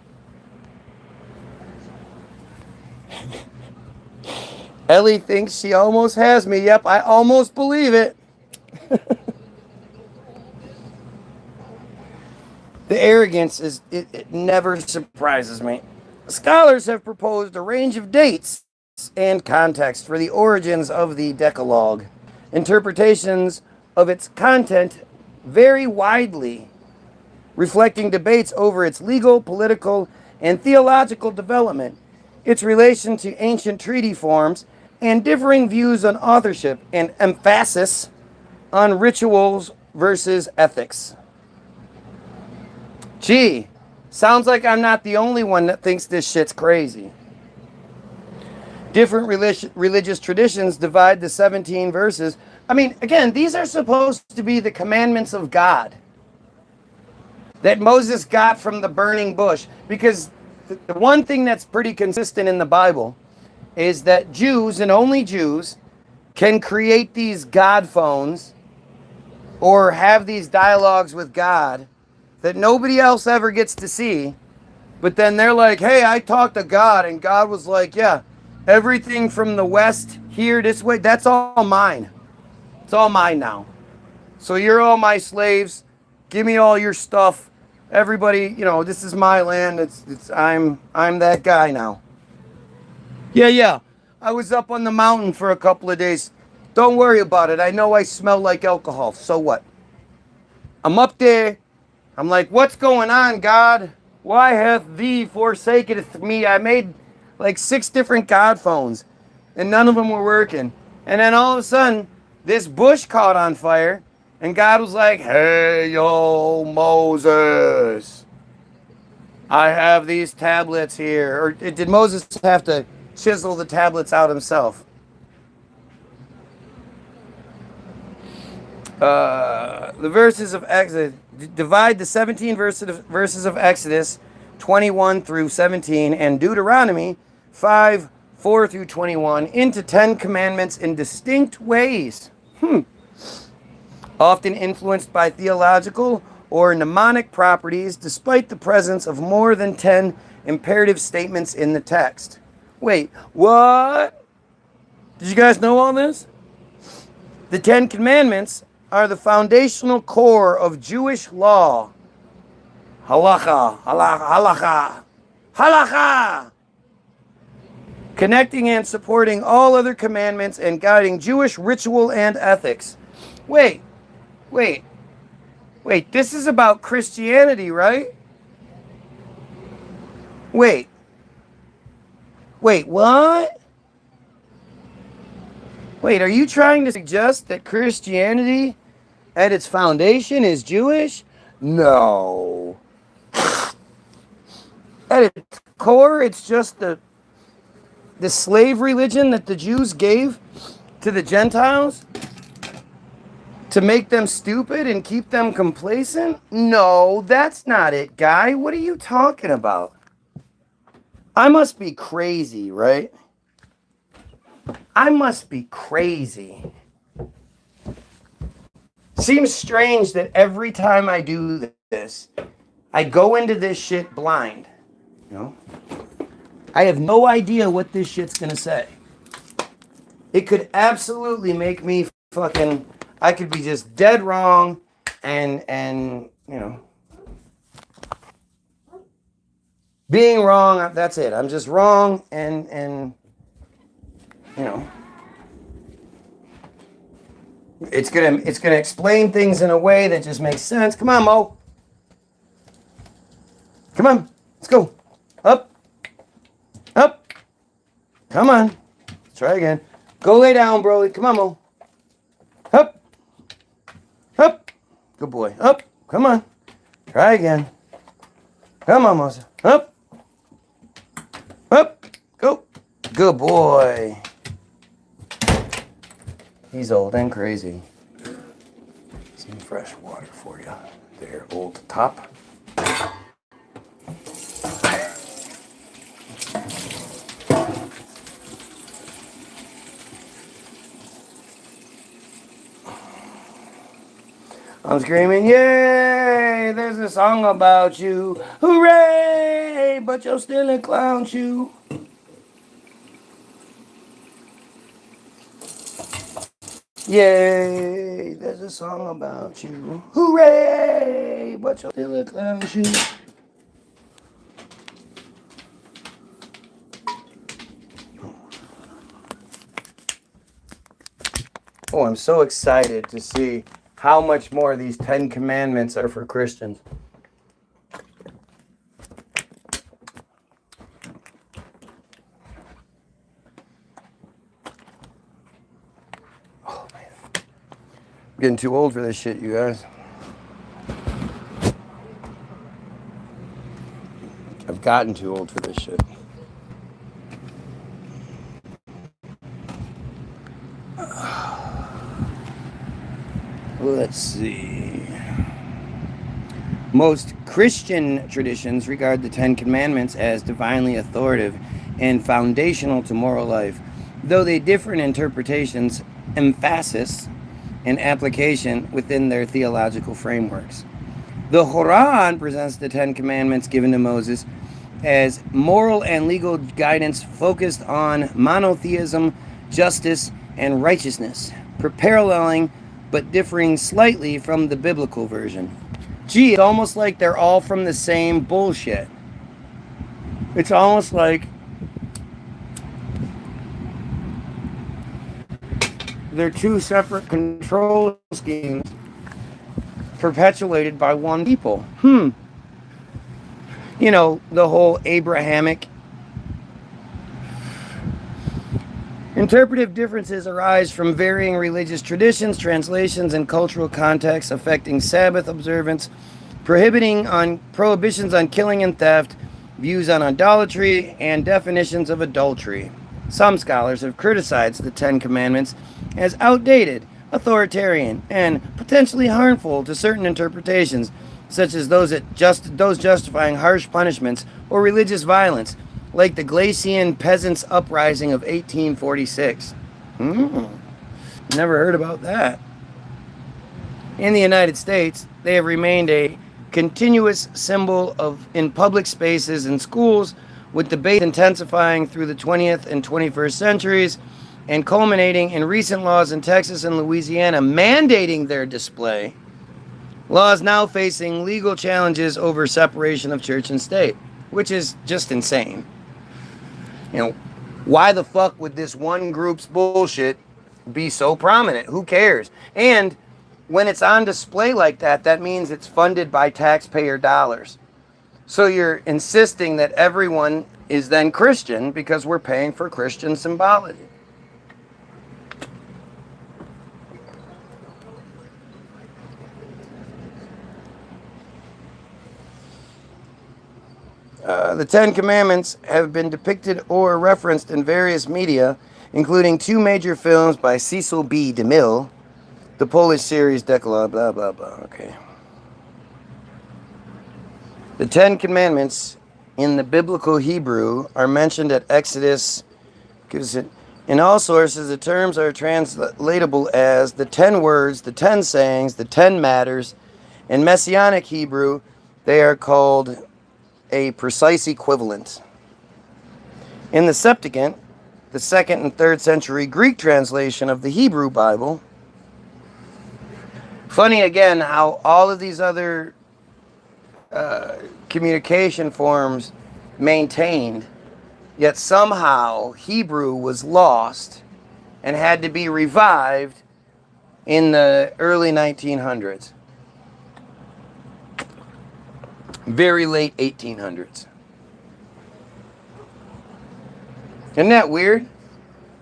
Ellie thinks she almost has me. Yep, I almost believe it. The arrogance it never surprises me. Scholars have proposed a range of dates and context for the origins of the Decalogue. Interpretations of its content vary widely, reflecting debates over its legal, political, and theological development, its relation to ancient treaty forms, and differing views on authorship and emphasis on rituals versus ethics. Gee, sounds like I'm not the only one that thinks this shit's crazy. Different religious traditions divide the 17 verses. I mean, again, these are supposed to be the commandments of God that Moses got from the burning bush. Because the one thing that's pretty consistent in the Bible is that Jews, and only Jews, can create these God phones or have these dialogues with God that nobody else ever gets to see. But then they're like, hey, I talked to God, and God was like, yeah, everything from the west here this way, that's all mine. It's all mine now. So you're all my slaves. Give me all your stuff. Everybody, this is my land. I'm that guy now. Yeah. I was up on the mountain for a couple of days. Don't worry about it. I know I smell like alcohol. So what? I'm up there. I'm like, what's going on, God? Why hath thee forsaken me? I made like 6 different God phones, and none of them were working. And then all of a sudden, this bush caught on fire, and God was like, hey, yo, Moses, I have these tablets here. Or did Moses have to chisel the tablets out himself? The verses of Exodus, divide the 17 verses of Exodus 21 through 17 and Deuteronomy 5, 4 through 21 into 10 commandments in distinct ways, often influenced by theological or mnemonic properties, despite the presence of more than 10 imperative statements in the text. Wait, what? Did you guys know all this? The 10 commandments are the foundational core of Jewish law. Halacha. Connecting and supporting all other commandments and guiding Jewish ritual and ethics. Wait. This is about Christianity, right? Wait, what? Wait, are you trying to suggest that Christianity at its foundation is Jewish? No. At its core, it's just the slave religion that the Jews gave to the Gentiles to make them stupid and keep them complacent? No, that's not it, guy. What are you talking about? I must be crazy, right? I must be crazy. Seems strange that every time I do this, I go into this shit blind. I have no idea what this shit's gonna say. It could absolutely make me fucking, I could be just dead wrong and being wrong, that's it. I'm just wrong and it's gonna explain things in a way that just makes sense. Come on, Mo. Come on, let's go. Up. Come on. Let's try again. Go lay down, bro. Come on, Mo. Up. Good boy. Up. Come on. Try again. Come on, Moses. Up. Good boy. He's old and crazy. Some fresh water for you. There, old top. I'm screaming, yay! There's a song about you. Hooray! But you're still in clown shoe. Yay! There's a song about you. Hooray! But you're still in clown shoe. Oh, I'm so excited to see how much more these 10 commandments are for Christians. Oh, man. I'm getting too old for this shit, you guys. I've gotten too old for this shit. Let's see. Most Christian traditions regard the 10 Commandments as divinely authoritative and foundational to moral life, though they differ in interpretations, emphasis, and application within their theological frameworks. The Quran presents the 10 Commandments given to Moses as moral and legal guidance focused on monotheism, justice, and righteousness, paralleling but differing slightly from the biblical version. Gee, it's almost like they're all from the same bullshit. It's almost like they're two separate control schemes perpetuated by one people. You know, the whole Abrahamic. Interpretive differences arise from varying religious traditions, translations, and cultural contexts affecting Sabbath observance, prohibitions on killing and theft, views on idolatry, and definitions of adultery. Some scholars have criticized the 10 Commandments as outdated, authoritarian, and potentially harmful to certain interpretations, such as those justifying harsh punishments or religious violence, like the Galician Peasants' Uprising of 1846. Never heard about that. In the United States, they have remained a continuous symbol in public spaces and schools, with debate intensifying through the 20th and 21st centuries and culminating in recent laws in Texas and Louisiana mandating their display. Laws now facing legal challenges over separation of church and state, which is just insane. You know, why the fuck would this one group's bullshit be so prominent? Who cares? And when it's on display like that, that means it's funded by taxpayer dollars. So you're insisting that everyone is then Christian because we're paying for Christian symbology. The 10 Commandments have been depicted or referenced in various media, including 2 major films by Cecil B. DeMille, the Polish series Decalogue, blah, blah, blah. Okay. The 10 Commandments in the biblical Hebrew are mentioned at Exodus. In all sources, the terms are translatable as the 10 words, the 10 sayings, the 10 matters. In Messianic Hebrew, they are called a precise equivalent. In the Septuagint, the 2nd and 3rd century Greek translation of the Hebrew Bible, funny again how all of these other communication forms maintained, yet somehow Hebrew was lost and had to be revived in the early 1900s. Very late 1800s. Isn't that weird?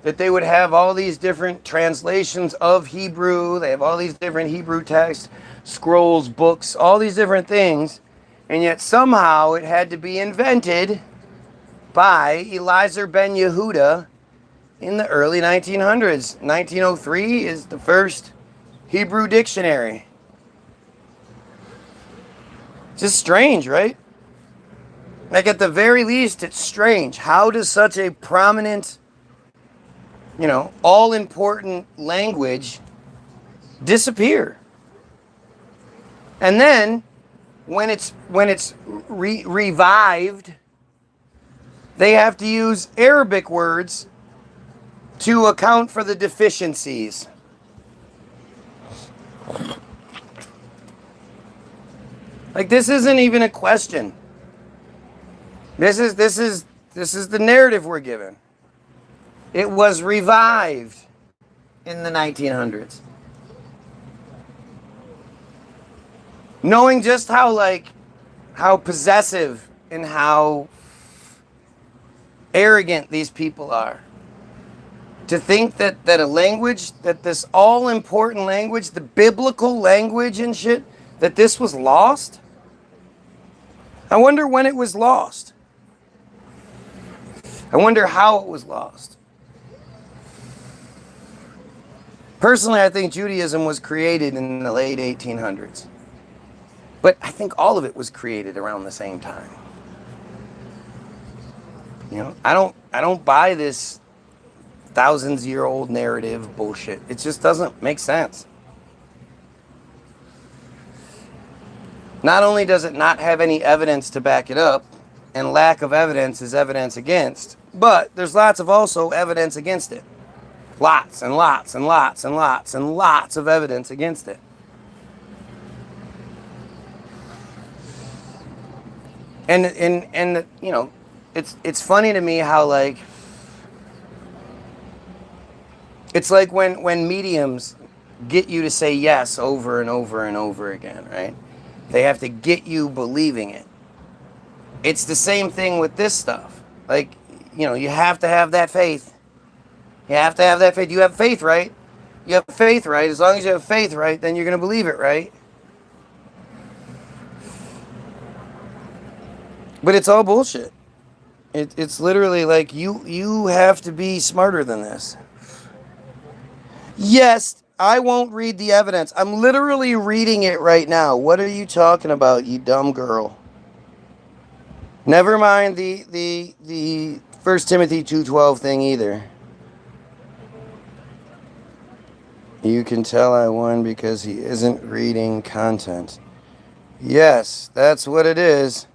That they would have all these different translations of Hebrew. They have all these different Hebrew texts, scrolls, books, all these different things. And yet somehow it had to be invented by Eliezer Ben Yehuda in the early 1900s. 1903 is the first Hebrew dictionary. Just strange, right? Like, at the very least, it's strange. How does such a prominent, all-important language disappear? And then, when it's revived, they have to use Arabic words to account for the deficiencies. Like, this isn't even a question. This is the narrative we're given. It was revived in the 1900s. Knowing just how possessive and how arrogant these people are. To think that a language, that this all-important language, the biblical language and shit, that this was lost? I wonder when it was lost. I wonder how it was lost. Personally, I think Judaism was created in the late 1800s. But I think all of it was created around the same time. I don't buy this thousands-year-old narrative bullshit. It just doesn't make sense. Not only does it not have any evidence to back it up, and lack of evidence is evidence against, but there's lots of also evidence against it. Lots and lots and lots and lots and lots of evidence against it. And it's funny to me how it's like when mediums get you to say yes over and over and over again, right? They have to get you believing it. It's the same thing with this stuff. You have to have that faith. You have to have that faith. You have faith, right? You have faith, right? As long as you have faith, right, then you're going to believe it, right? But it's all bullshit. It's literally like you have to be smarter than this. Yes, I won't read the evidence. I'm literally reading it right now. What are you talking about, you dumb girl? Never mind the 1 Timothy 2:12 thing either. You can tell I won because he isn't reading content. Yes, that's what it is.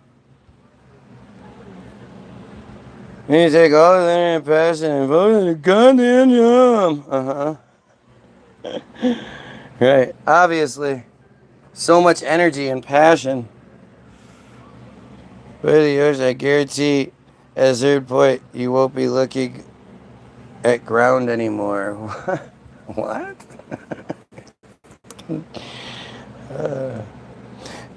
You take all of that passion and vote in the goddamn job. Right, obviously. So much energy and passion. But yours, I guarantee, at a certain point, you won't be looking at ground anymore. What?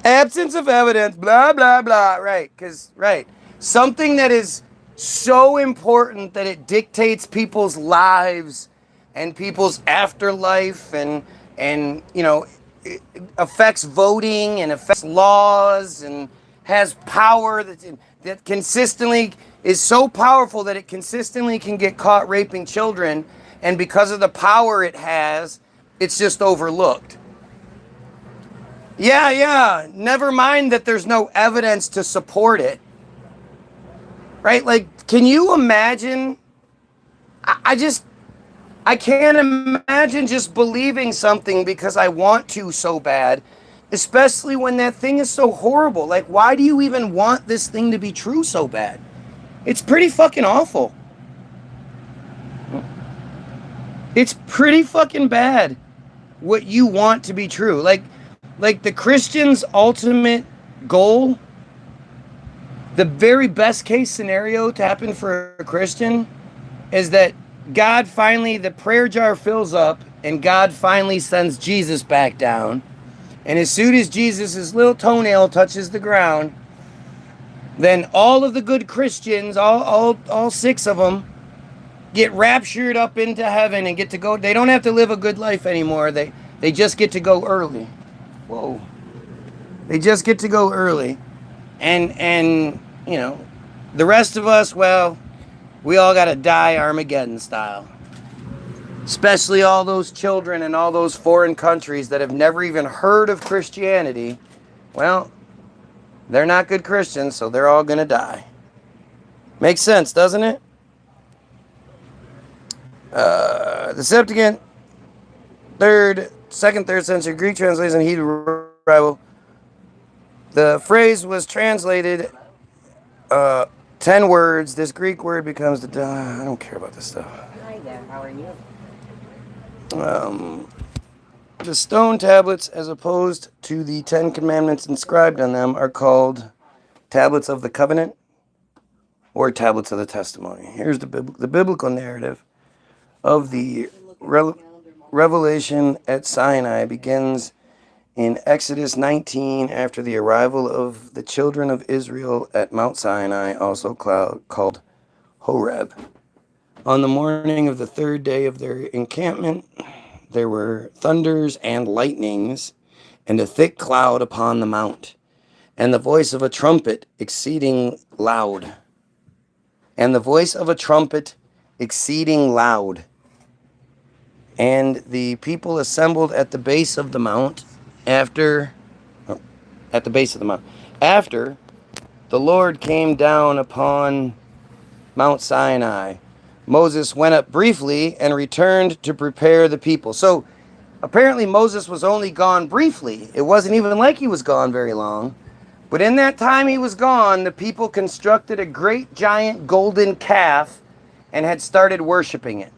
Absence of evidence, blah, blah, blah. Right, right. Something that is so important that it dictates people's lives and people's afterlife and it affects voting and affects laws and has power that consistently is so powerful that it consistently can get caught raping children, and because of the power it has, it's just overlooked. Yeah, never mind that there's no evidence to support it. Right? Like, can you imagine? I can't imagine just believing something because I want to so bad, especially when that thing is so horrible. Like, why do you even want this thing to be true so bad? It's pretty fucking awful. It's pretty fucking bad what you want to be true. Like the Christian's ultimate goal, the very best case scenario to happen for a Christian is that God finally, the prayer jar fills up and God finally sends Jesus back down. And as soon as Jesus' little toenail touches the ground, then all of the good Christians, all 6 of them, get raptured up into heaven and get to go. They don't have to live a good life anymore. They just get to go early. Whoa. They just get to go early. And The rest of us, well, we all got to die Armageddon style. Especially all those children in all those foreign countries that have never even heard of Christianity. Well, they're not good Christians, so they're all going to die. Makes sense, doesn't it? The Septuagint, second, third century Greek translation, Hebrew Bible. The phrase was translated 10 words. This Greek word becomes the... I don't care about this stuff. Hi there, how are you? The stone tablets, as opposed to the 10 commandments inscribed on them, are called tablets of the covenant or tablets of the testimony. Here's the biblical narrative of the revelation at Sinai begins in Exodus 19 after the arrival of the children of Israel at Mount Sinai, also called Horeb. On the morning of the third day of their encampment, there were thunders and lightnings and a thick cloud upon the mount, and the voice of a trumpet exceeding loud. And the voice of a trumpet exceeding loud. And the people assembled at the base of the mount after the Lord came down upon Mount Sinai. Moses went up briefly and returned to prepare the people. So apparently Moses was only gone briefly. It wasn't even like he was gone very long. But in that time he was gone, the people constructed a great giant golden calf and had started worshiping it.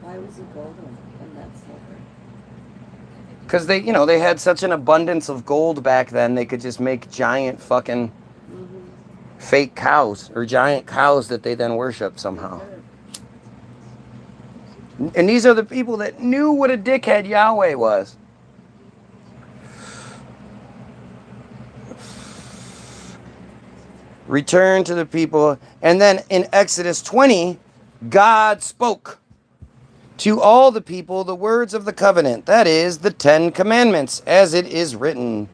Why was it golden and not silver? Because they had such an abundance of gold back then, they could just make giant fucking fake cows or giant cows that they then worship somehow. And these are the people that knew what a dickhead Yahweh was. Return to the people. And then in Exodus 20, God spoke to all the people the words of the covenant, that is, the 10 commandments, as it is written.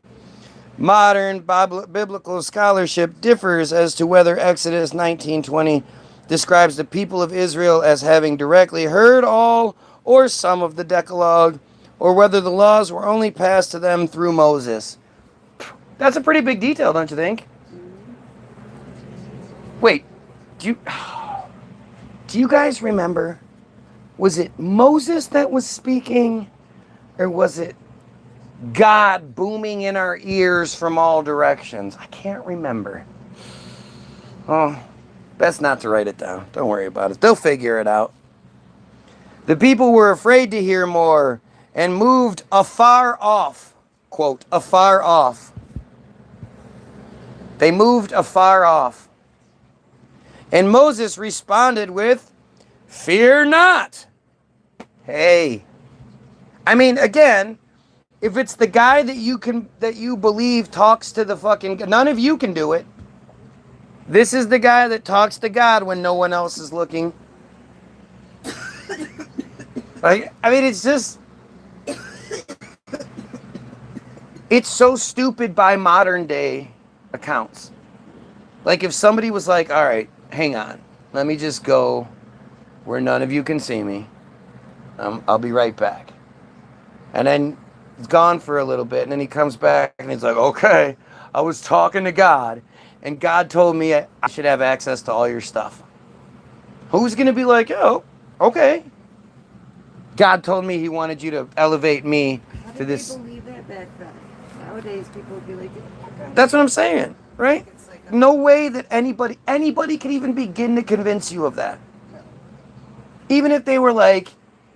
Modern biblical scholarship differs as to whether Exodus 19:20 describes the people of Israel as having directly heard all or some of the Decalogue, or whether the laws were only passed to them through Moses. That's a pretty big detail, don't you think? Wait, do you guys remember? Was it Moses that was speaking, or was it God booming in our ears from all directions? I can't remember. Oh, best not to write it down. Don't worry about it. They'll figure it out. The people were afraid to hear more and moved afar off. Quote, afar off. They moved afar off. And Moses responded with, "Fear not." Hey. I mean, again, if it's the guy that you believe talks to the fucking... None of you can do it. This is the guy that talks to God when no one else is looking. Like, I mean, it's just... It's so stupid by modern day accounts. Like, if somebody was like, all right, hang on. Let me just go where none of you can see me. I'll be right back. And then he's gone for a little bit, and then he comes back, and he's like, okay, I was talking to God, and God told me I should have access to all your stuff. Who's going to be like, oh, okay. God told me he wanted you to elevate me to this. How did people believe that back then? Nowadays, people would be like, That's what I'm saying, right? No way that anybody could even begin to convince you of that. Even if they were like,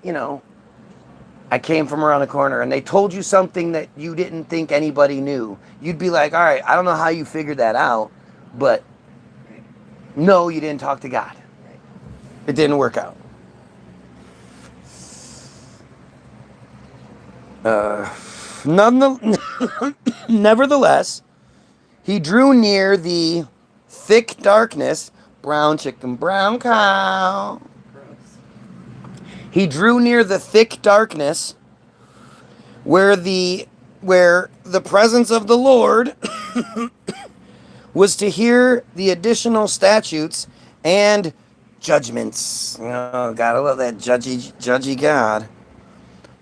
I came from around the corner and they told you something that you didn't think anybody knew. You'd be like, all right, I don't know how you figured that out, but no, you didn't talk to God. It didn't work out. Nevertheless, he drew near the thick darkness, brown chicken, brown cow. He drew near the thick darkness where the presence of the Lord was to hear the additional statutes and judgments. Oh, gotta love that judgy God.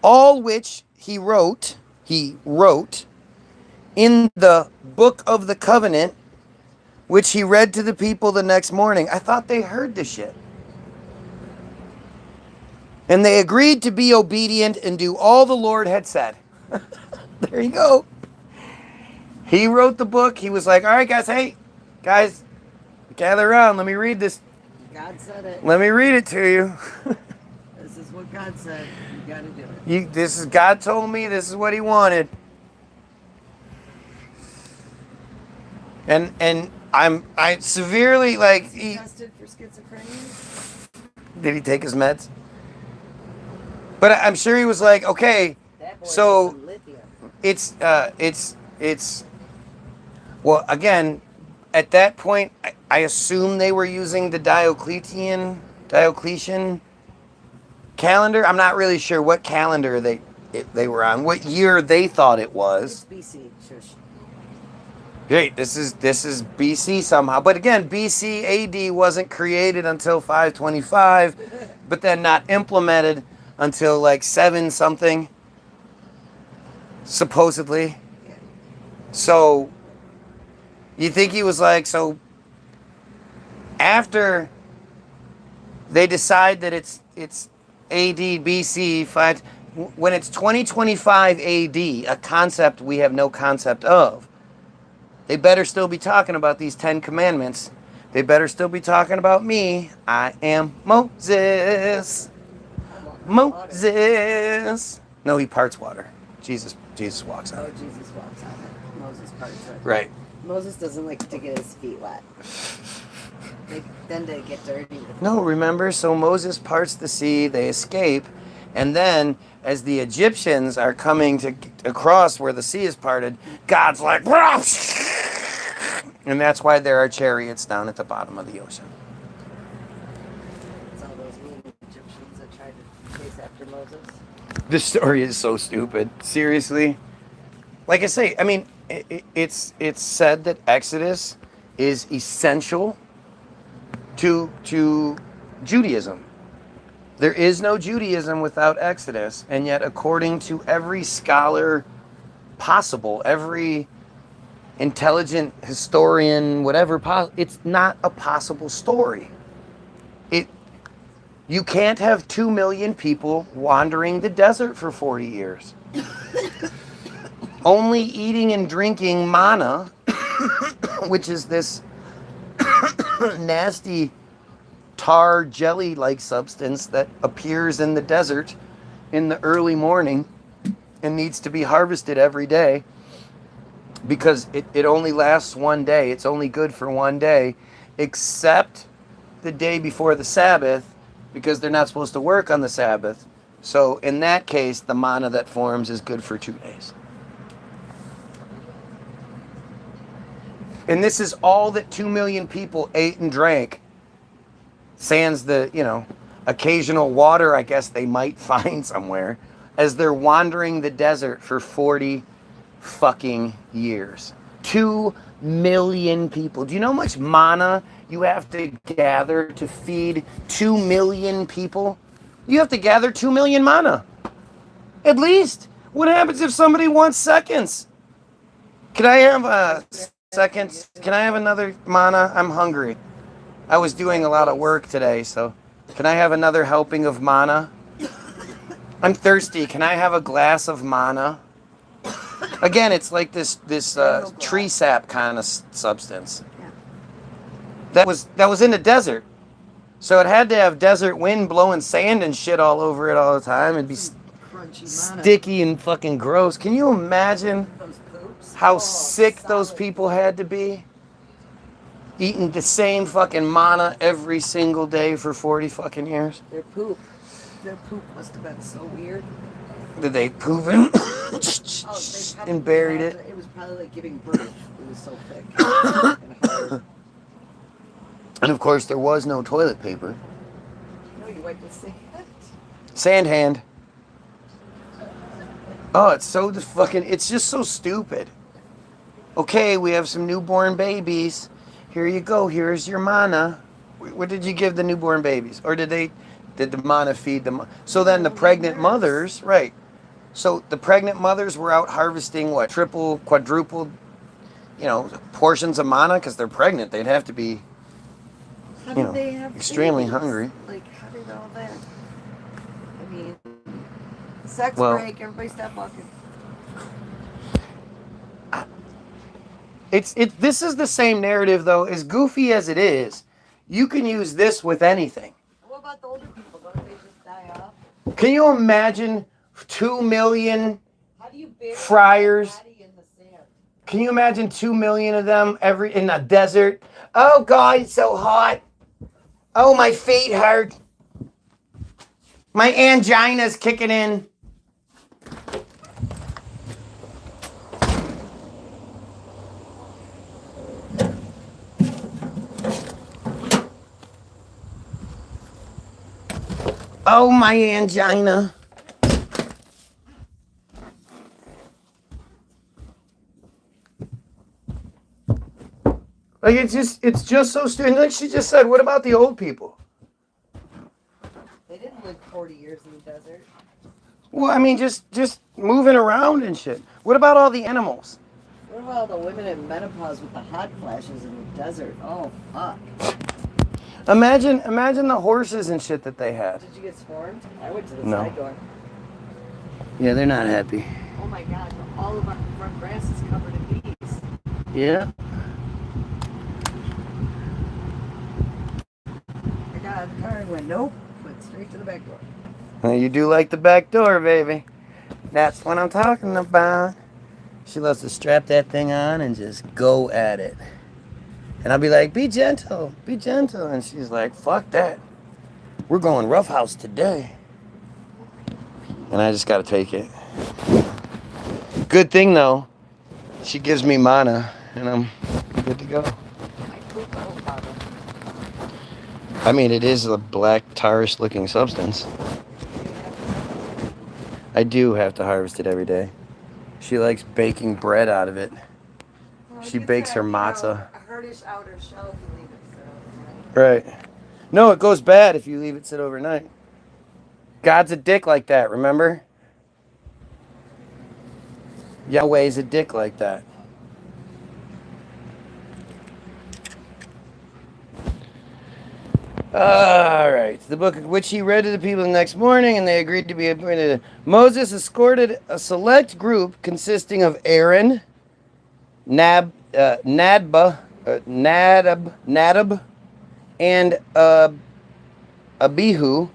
All which he wrote in the book of the covenant, which he read to the people the next morning. I thought they heard the shit. And they agreed to be obedient and do all the Lord had said. There you go. He wrote the book. He was like, all right, guys, hey, guys, gather around. Let me read this. God said it. Let me read it to you. This is what God said. You got to do it. This is God told me this is what he wanted. And I severely like He tested for schizophrenia. did he take his meds? But I'm sure he was like, okay, That boy so has some lithium. it's well, again, at that point I assume they were using the Diocletian calendar. I'm not really sure what calendar they were on, what year they thought it was. It's BC. Shush. Great, this is BC somehow. But again, BC AD wasn't created until 525, but then not implemented until like 7 something, supposedly. So you think he was like, so after they decide that it's AD BC 5, when it's 2025 AD, a concept we have no concept of, they better still be talking about these 10 commandments. They better still be talking about me. I am Moses. Moses. No, he parts water. Jesus walks on Oh, it. Jesus walks on it. Moses parts it. Right. Moses doesn't like to get his feet wet. Then they get dirty. No, remember? So Moses parts the sea, they escape, and then as the Egyptians are coming to across where the sea is parted, God's like, and that's why there are chariots down at the bottom of the ocean. It's all those mean Egyptians that tried to chase after Moses. This story is so stupid. Seriously. Like I say, I mean, it's said that Exodus is essential to Judaism. There is no Judaism without Exodus, and yet according to every scholar possible, every intelligent historian, whatever, it's not a possible story. You can't have 2 million people wandering the desert for 40 years. Only eating and drinking manna, which is this nasty tar jelly-like substance that appears in the desert in the early morning and needs to be harvested every day because it only lasts one day. It's only good for one day, except the day before the Sabbath, because they're not supposed to work on the Sabbath. So in that case, the manna that forms is good for 2 days. And this is all that 2 million people ate and drank. Sans the, occasional water I guess they might find somewhere as they're wandering the desert for 40 fucking years. 2 million people. Do you know how much manna you have to gather to feed 2 million people? You have to gather 2 million manna. At least. What happens if somebody wants seconds? Can I have seconds? Can I have another manna? I'm hungry. I was doing a lot of work today, so can I have another helping of manna? I'm thirsty. Can I have a glass of manna? Again, it's like this tree sap kind of substance. That was in the desert. So it had to have desert wind blowing sand and shit all over it all the time. It'd be sticky and fucking gross. Can you imagine how sick those people had to be? Eating the same fucking manna every single day for 40 fucking years. Their poop must have been so weird. Did they poop it? And buried it? It was probably like giving birth. It was so thick and hard. And of course, there was no toilet paper. No, you wiped the sand. Sand hand. Oh, it's so it's just so stupid. Okay, we have some newborn babies. Here you go. Here's your manna. What did you give the newborn babies? Or did the manna feed them? So then the pregnant mothers, right. So the pregnant mothers were out harvesting what? Triple, quadruple, portions of manna because they're pregnant. They'd have to be, How did they have extremely babies? hungry. Like, how did all that? I mean, sex break. Everybody stop walking. This is the same narrative though, as goofy as it is. You can use this with anything. What about the older people? Don't they just die off? Can you imagine 2 million How do you bury friars? a body in the sand? Can you imagine 2 million of them in the desert? Oh God, it's so hot. Oh, my feet hurt. My angina's kicking in. Oh, my angina. Like, it's just so stupid. Like she just said, what about the old people? They didn't live 40 years in the desert. Well, I mean, just moving around and shit. What about all the animals? What about all the women in menopause with the hot flashes in the desert? Oh, fuck. Imagine the horses and shit that they had. Did you get swarmed? I went to the No. side door. Yeah, they're not happy. Oh my God, all of our front grass is covered in bees. Yeah. I got out of the car and went, nope. Went straight to the back door. Well, you do like the back door, baby. That's what I'm talking about. She loves to strap that thing on and just go at it. And I'll be like, be gentle, be gentle. And she's like, fuck that. We're going roughhouse today. And I just got to take it. Good thing, though, she gives me mana, and I'm good to go. I mean, it is a black, tarish-looking substance. I do have to harvest it every day. She likes baking bread out of it. Well, She bakes her matzah. A hardish outer shell if you leave it so. Right. No, it goes bad if you leave it sit overnight. God's a dick like that, remember? Yahweh's a dick like that. All right. The book which he read to the people the next morning, and they agreed to be appointed. Moses escorted a select group consisting of Aaron, Nadab, and Abihu,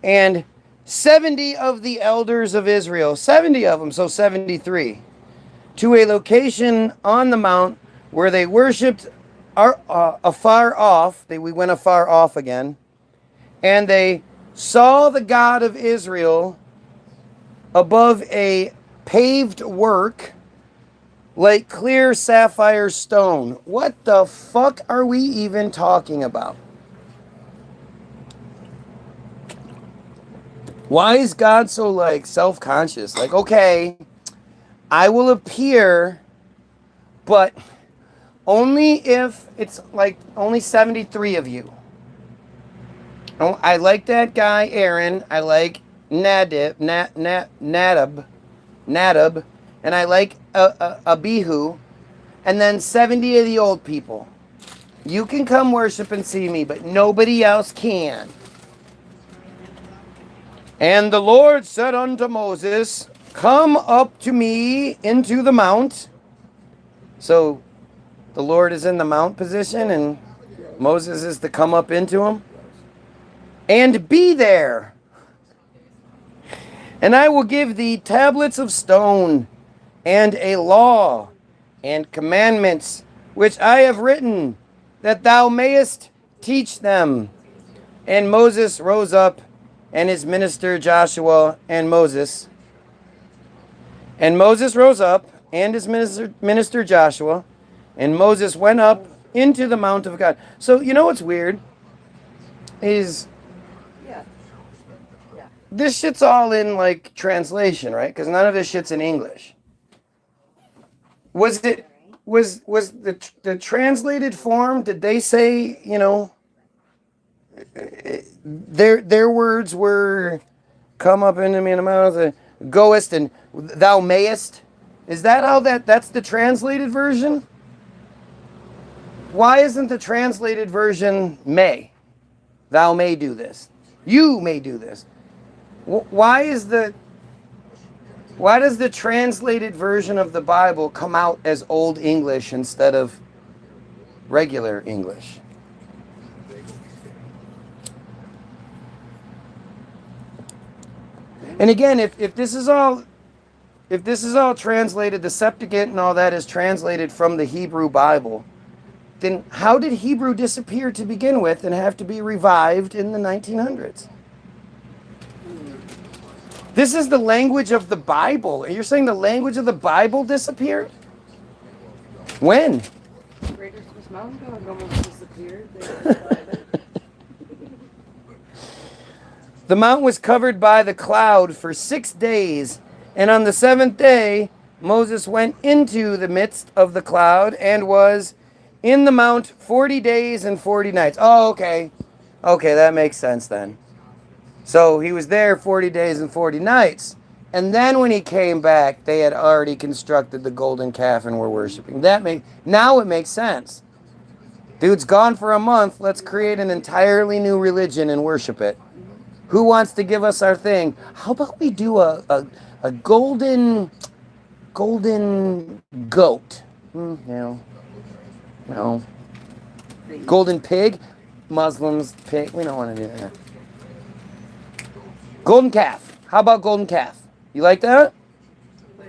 and 70 of the elders of Israel, 70 of them, so 73, to a location on the mount where they worshipped afar off. We went afar off again, and they saw the God of Israel above a paved work like clear sapphire stone. What the fuck are we even talking about? Why is God so like self-conscious? Like, okay, I will appear, but only if it's like only 73 of you. Oh, I like that guy, Aaron. I like Nadab, and I like Abihu, and then 70 of the old people. You can come worship and see me, but nobody else can. And the Lord said unto Moses, come up to me into the mount. So the Lord is in the mount position, and Moses is to come up into him. And be there. And I will give thee tablets of stone, and a law, and commandments, which I have written, that thou mayest teach them. And Moses rose up, and his minister Joshua, and Moses. And Moses rose up, and his minister Joshua, and Moses went up into the mount of God. So, you know what's weird? Is this shit's all in, like, translation, right? Because none of this shit's in English. Was it was the translated form? Did they say, you know, their words were, "Come up into me in the mouth, goest and thou mayest"? Is that how that's the translated version? Why isn't the translated version "may"? Thou may do this. You may do this. Why does the translated version of the Bible come out as Old English instead of regular English? And again, if this is all translated, the Septuagint and all that is translated from the Hebrew Bible, then how did Hebrew disappear to begin with and have to be revived in the 1900s? This is the language of the Bible. And you're saying the language of the Bible disappeared? When? Greater Swiss Mountain Dog almost disappeared. They describe it. The mount was covered by the cloud for 6 days, and on the seventh day Moses went into the midst of the cloud and was in the mount 40 days and 40 nights. Oh, okay. Okay, that makes sense then. So he was there 40 days and 40 nights. And then when he came back, they had already constructed the golden calf and were worshiping. Now it makes sense. Dude's gone for a month. Let's create an entirely new religion and worship it. Who wants to give us our thing? How about we do a golden goat? No. Golden pig? Muslims, pig. We don't want to do that. Golden calf. How about golden calf? You like that? But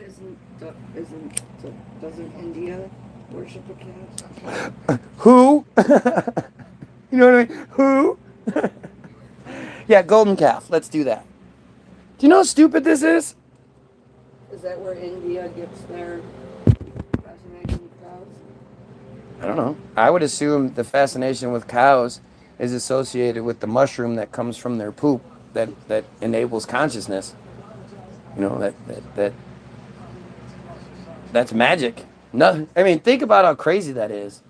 doesn't India worship a calf? Who? You know what I mean? Who? Yeah, golden calf. Let's do that. Do you know how stupid this is? Is that where India gets their fascination with cows? I don't know. I would assume the fascination with cows is associated with the mushroom that comes from their poop that enables consciousness. You know, that's magic. No, I mean, think about how crazy that is.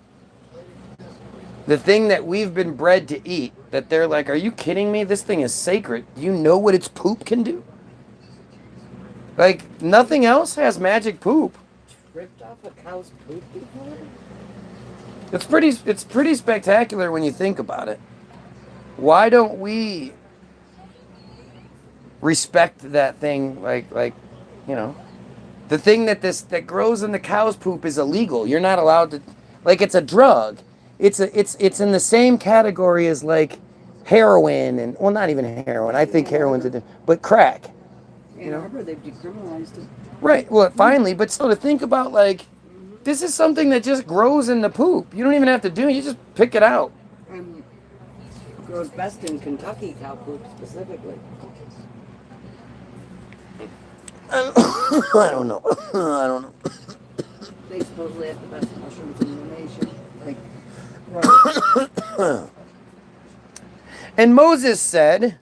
The thing that we've been bred to eat, that they're like, are you kidding me? This thing is sacred. Do you know what its poop can do? Like, nothing else has magic poop. Ripped off a cow's poop before? It's pretty spectacular when you think about it. Why don't we respect that thing like you know, the thing that grows in the cow's poop is illegal. You're not allowed to, like, it's a drug. It's in the same category as like heroin and, well, not even heroin. I think heroin's but crack. In Ann Arbor, they've decriminalized it. Right. Well, finally, but still to think about, like, this is something that just grows in the poop. You don't even have to do it. You just pick it out. Grows best in Kentucky cow poop specifically. I don't know. I don't know. They supposedly have the best mushrooms in the nation. Like, And Moses said,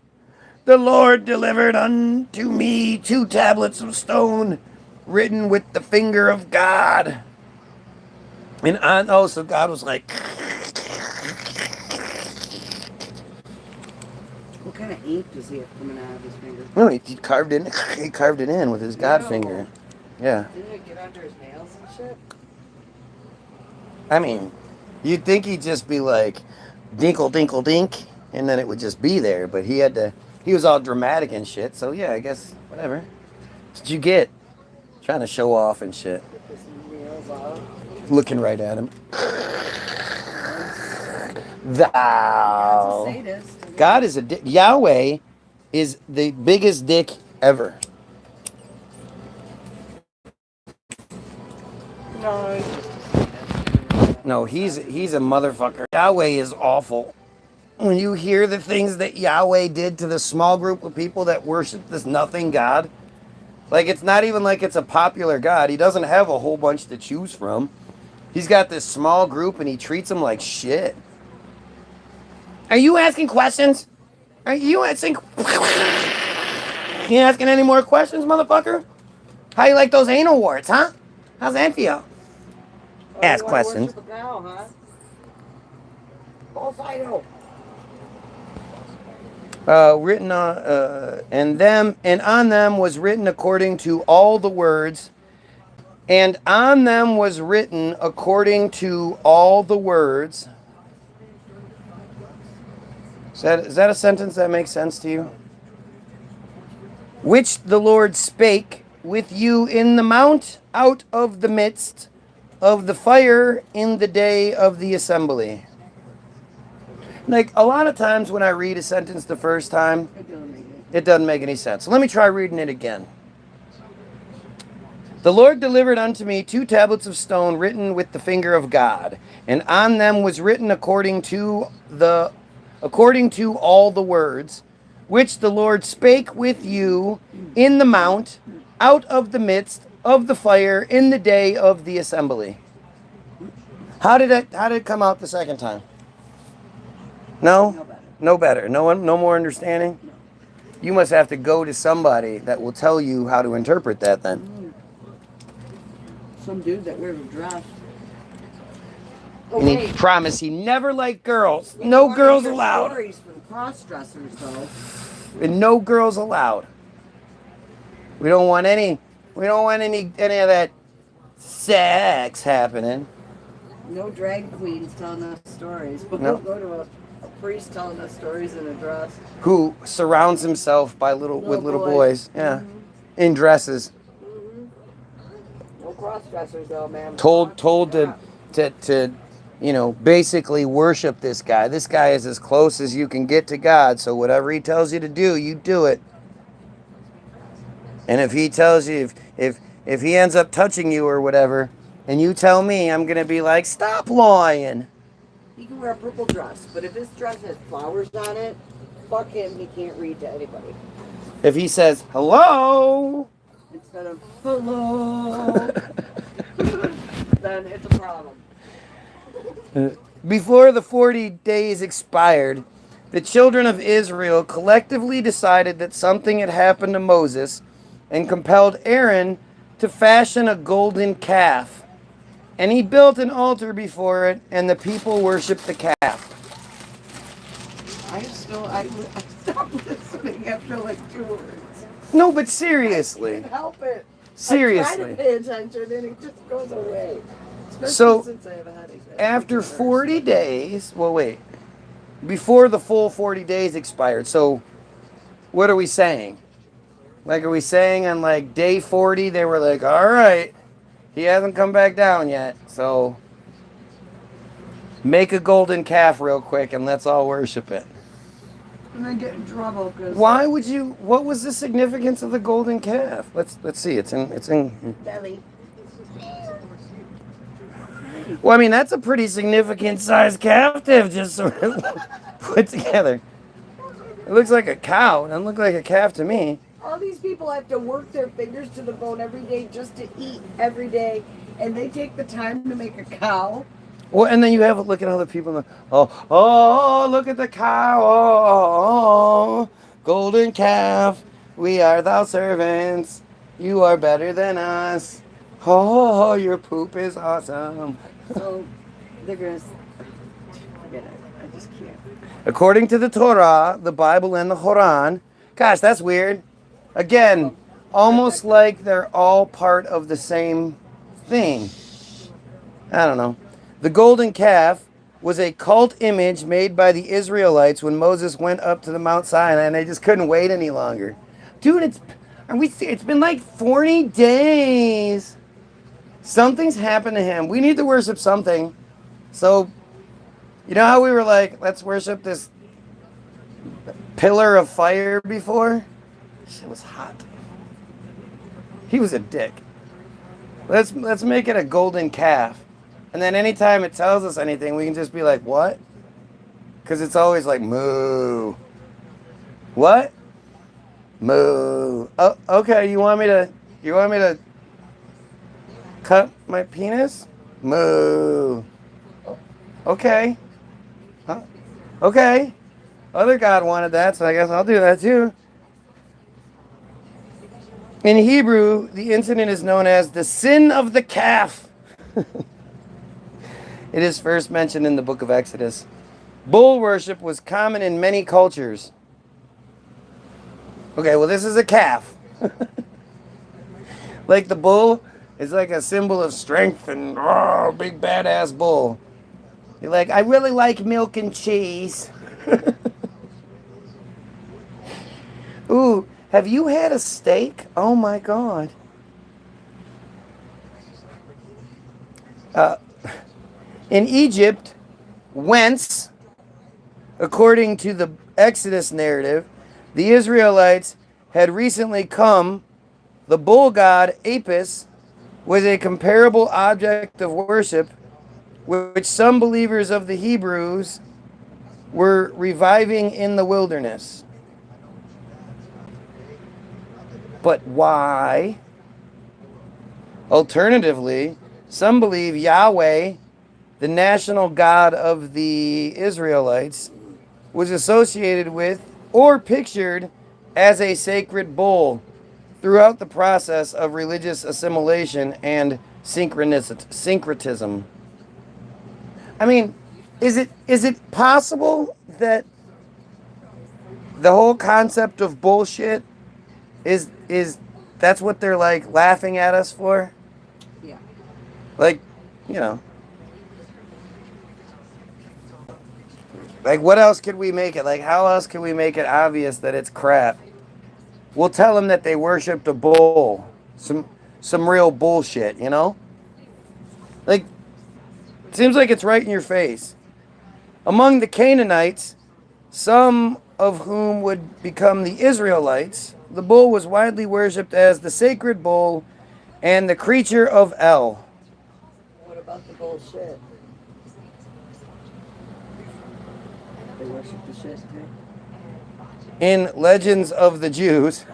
the Lord delivered unto me 2 tablets of stone written with the finger of God. And so God was like, what kind of ink does he have coming out of his finger? no, he carved it in with his God finger. Yeah. Didn't it get under his nails and shit? I mean, you'd think he'd just be like, dinkle, dinkle, dink, and then it would just be there. But he was all dramatic and shit. So yeah, I guess, whatever. That's what you get. Trying to show off and shit. Get his nails off. Looking right at him. God's Thou. a sadist. God is a dick. Yahweh is the biggest dick ever. No, he's just a sadist. No, he's a motherfucker. Yahweh is awful. When you hear the things that Yahweh did to the small group of people that worship this nothing God, like, it's not even like it's a popular God. He doesn't have a whole bunch to choose from. He's got this small group and he treats them like shit. Are you asking questions? Are you asking? You asking any more questions, motherfucker? How you like those anal warts, huh? How's that feel? ask questions. Worship a cow, huh? Oh, Fido. Written on and on them was written according to all the words, and on them was written according to all the words. Is that a sentence that makes sense to you? Which the Lord spake with you in the mount out of the midst of the fire in the day of the assembly. Like, a lot of times when I read a sentence the first time, it doesn't make any sense. So let me try reading it again. The Lord delivered unto me 2 tablets of stone written with the finger of God, and on them was written according to all the words, which the Lord spake with you in the mount, out of the midst of the fire in the day of the assembly. How did it come out the second time? No? No better. No more understanding? You must have to go to somebody that will tell you how to interpret that then. Some dude that wears a dress. And he promised he never liked girls. No girls allowed. Stories from cross-dressers, though. And no girls allowed. We don't want any of that sex happening. No drag queens telling us stories. But No. we'll go to a priest telling us stories in a dress. Who surrounds himself by little boys. Yeah. Mm-hmm. In dresses. Mm-hmm. No cross-dressers, though, man. Told to basically worship this guy. This guy is as close as you can get to God. So whatever he tells you to do, you do it. And if he tells you, if he ends up touching you or whatever, and you tell me, I'm going to be like, stop lying. He can wear a purple dress, but if his dress has flowers on it, fuck him, he can't read to anybody. If he says, hello, instead of, hello, then it's a problem. Before the 40 days expired, the children of Israel collectively decided that something had happened to Moses and compelled Aaron to fashion a golden calf. And he built an altar before it, and the people worshiped the calf. I stopped listening after like 2 words. No, but seriously. I can't help it. Seriously. I try to pay attention and it just goes away. Especially So, since I have a headache. after 40 days, before the full 40 days expired, so what are we saying? Like, are we saying on like day 40, they were like, all right, he hasn't come back down yet, so make a golden calf real quick and let's all worship it. And I get in trouble because what was the significance of the golden calf? Let's see, it's in belly. Well, I mean, that's a pretty significant sized calf to have just sort of put together. It looks like a cow. It doesn't look like a calf to me. All these people have to work their fingers to the bone every day just to eat every day, and they take the time to make a cow. Well, and then you have a look at other people. Oh, look at the cow. Oh, golden calf. We are thou servants. You are better than us. Oh, your poop is awesome. So they're going to forget it. I just can't. According to the Torah, the Bible, and the Quran. Gosh, that's weird. Again, almost like they're all part of the same thing. I don't know. The golden calf was a cult image made by the Israelites when Moses went up to the Mount Sinai, and they just couldn't wait any longer. Dude, it's been like 40 days. Something's happened to him. We need to worship something. So, you know how we were like, let's worship this pillar of fire before? Shit was hot. He was a dick. Let's make it a golden calf. And then anytime it tells us anything, we can just be like, what? Because it's always like, moo. What? Moo. Oh, okay, you want me to cut my penis? Moo. Okay. Huh? Okay. Other God wanted that, so I guess I'll do that too. In Hebrew, the incident is known as the sin of the calf. It is first mentioned in the book of Exodus. Bull worship was common in many cultures. Okay, well, this is a calf. Like the bull is like a symbol of strength and big badass bull. You're like, I really like milk and cheese. Ooh, have you had a steak? Oh my God. Uh, in Egypt, whence, according to the Exodus narrative, the Israelites had recently come, the bull god Apis was a comparable object of worship, which some believers of the Hebrews were reviving in the wilderness. But why? Alternatively, some believe Yahweh, the national god of the Israelites, was associated with or pictured as a sacred bull throughout the process of religious assimilation and syncretism. I mean, is it possible that the whole concept of bullshit is that's what they're like laughing at us for? Yeah. Like, you know. Like, what else could we make it? Like, how else can we make it obvious that it's crap? We'll tell them that they worshipped a bull. Some real bullshit, you know? Like, it seems like it's right in your face. Among the Canaanites, some of whom would become the Israelites, the bull was widely worshipped as the sacred bull and the creature of El. What about the bullshit? They worship the shit too. In Legends of the Jews,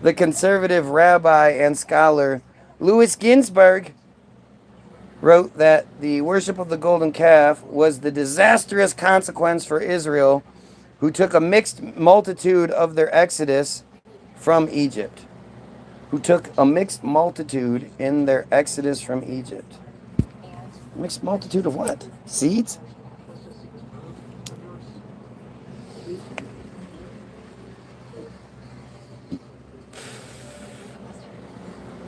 the conservative rabbi and scholar Louis Ginsburg wrote that the worship of the golden calf was the disastrous consequence for Israel, who took a mixed multitude of their exodus from Egypt. Who took a mixed multitude in their exodus from Egypt. Mixed multitude of what? Seeds?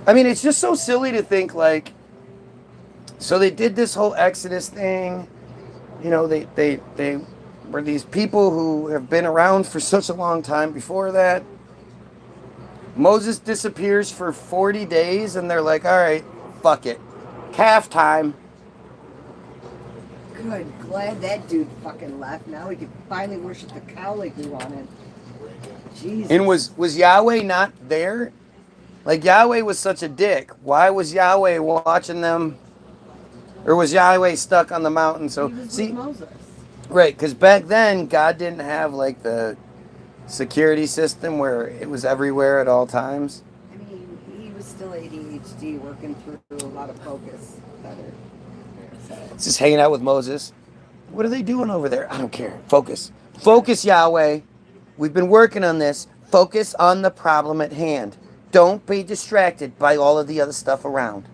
I mean, it's just so silly to think like, so they did this whole Exodus thing. You know, they were these people who have been around for such a long time before that. Moses disappears for 40 days and they're like, all right, fuck it. Calf time. Good. Glad that dude fucking left. Now we can finally worship the cow like we wanted. Jesus. And was Yahweh not there? Like, Yahweh was such a dick. Why was Yahweh watching them? Or was Yahweh stuck on the mountain? So, He was see, with Moses. right, because back then, God didn't have, like, the security system where it was everywhere at all times. I mean, he was still ADHD, working through a lot of focus. So. Just hanging out with Moses. What are they doing over there? I don't care. Focus. Focus, Yahweh. We've been working on this. Focus on the problem at hand. Don't be distracted by all of the other stuff around.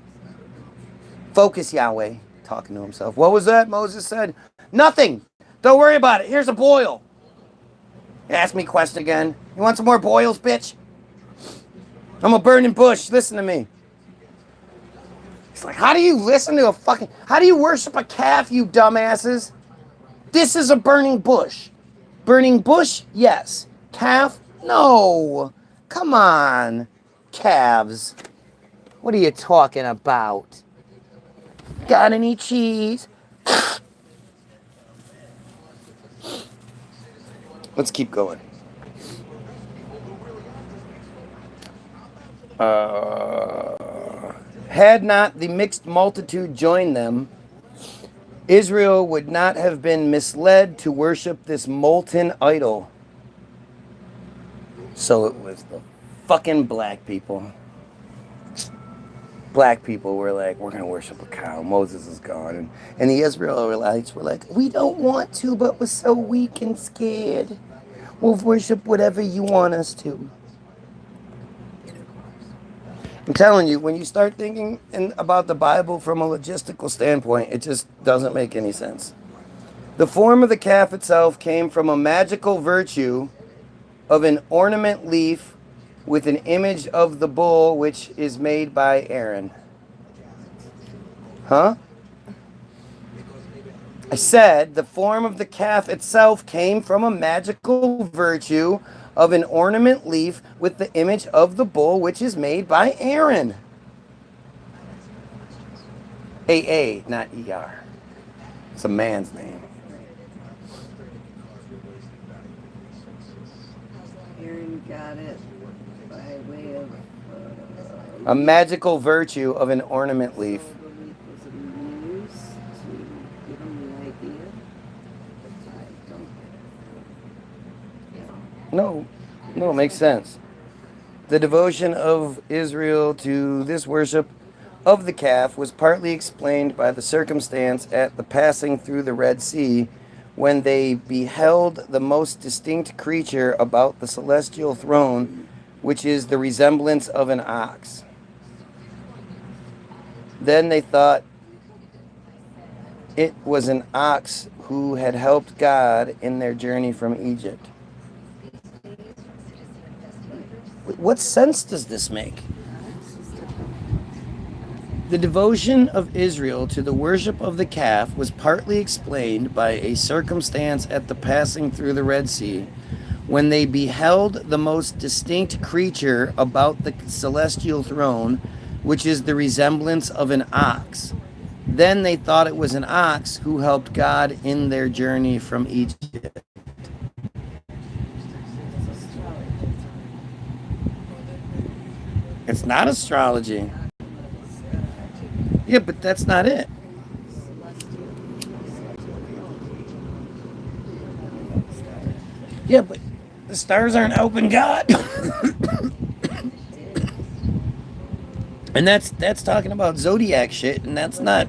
Focus, Yahweh. Talking to himself. What was that? Moses said, nothing. Don't worry about it. Here's a boil. Ask me question again. You want some more boils, bitch? I'm a burning bush. Listen to me. It's like, how do you listen to how do you worship a calf, you dumbasses? This is a burning bush. Burning bush? Yes. Calf? No. Come on. Calves. What are you talking about? Got any cheese? Let's keep going. Had not the mixed multitude joined them, Israel would not have been misled to worship this molten idol. So it was the fucking black people. Black people were like, we're going to worship a cow. Moses is gone. And the Israelites were like, we don't want to, but we're so weak and scared. We'll worship whatever you want us to. I'm telling you, when you start thinking about the Bible from a logistical standpoint, it just doesn't make any sense. The form of the calf itself came from a magical virtue of an ornament leaf with an image of the bull, which is made by Aaron. Huh? I said the form of the calf itself came from a magical virtue of an ornament leaf with the image of the bull, which is made by Aaron. A, not ER. It's a man's name. Aaron got it by way of a magical virtue of an ornament leaf. was a muse to give him the idea. No, it makes sense. The devotion of Israel to this worship of the calf was partly explained by the circumstance at the passing through the Red Sea, when they beheld the most distinct creature about the celestial throne, which is the resemblance of an ox. Then they thought it was an ox who had helped God in their journey from Egypt. What sense does this make? The devotion of Israel to the worship of the calf was partly explained by a circumstance at the passing through the Red Sea, when they beheld the most distinct creature about the celestial throne, which is the resemblance of an ox. Then they thought it was an ox who helped God in their journey from Egypt. It's not astrology. Yeah, but that's not it. Yeah, but the stars aren't helping God. And that's talking about zodiac shit, and that's not.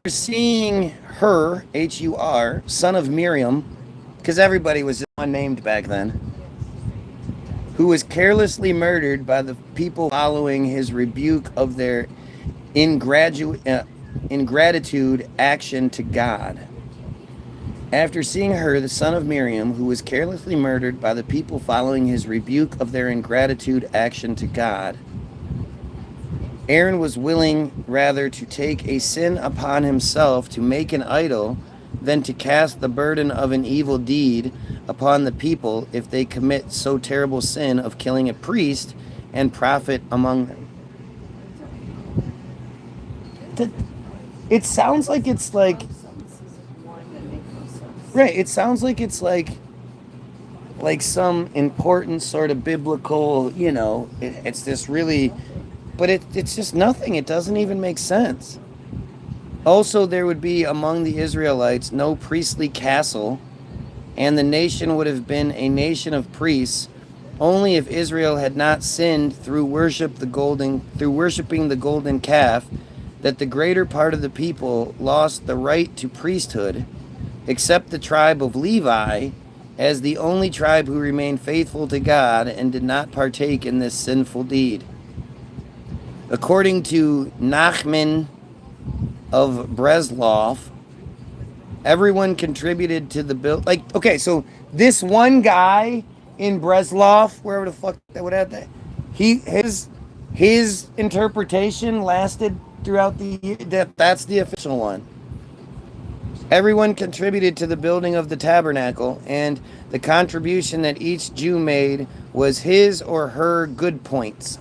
We're seeing her, H-U-R, son of Miriam, because everybody was unnamed back then, who was carelessly murdered by the people following his rebuke of their ingratitude action to God. After seeing her, the son of Miriam, who was carelessly murdered by the people following his rebuke of their ingratitude action to God, Aaron was willing rather to take a sin upon himself to make an idol than to cast the burden of an evil deed upon the people if they commit so terrible sin of killing a priest and prophet among them. It sounds like it's like, right, it sounds like it's like some important sort of biblical, it's this really, but it's just nothing. It doesn't even make sense. Also, there would be among the Israelites no priestly castle, and the nation would have been a nation of priests only if Israel had not sinned through worshiping the golden calf, that the greater part of the people lost the right to priesthood, except the tribe of Levi, as the only tribe who remained faithful to God and did not partake in this sinful deed. According to Nachman of Breslov, everyone contributed to the build. So this one guy in Breslov, wherever the fuck that would have that, his interpretation lasted throughout the year. That's the official one. Everyone contributed to the building of the tabernacle, and the contribution that each Jew made was his or her good points.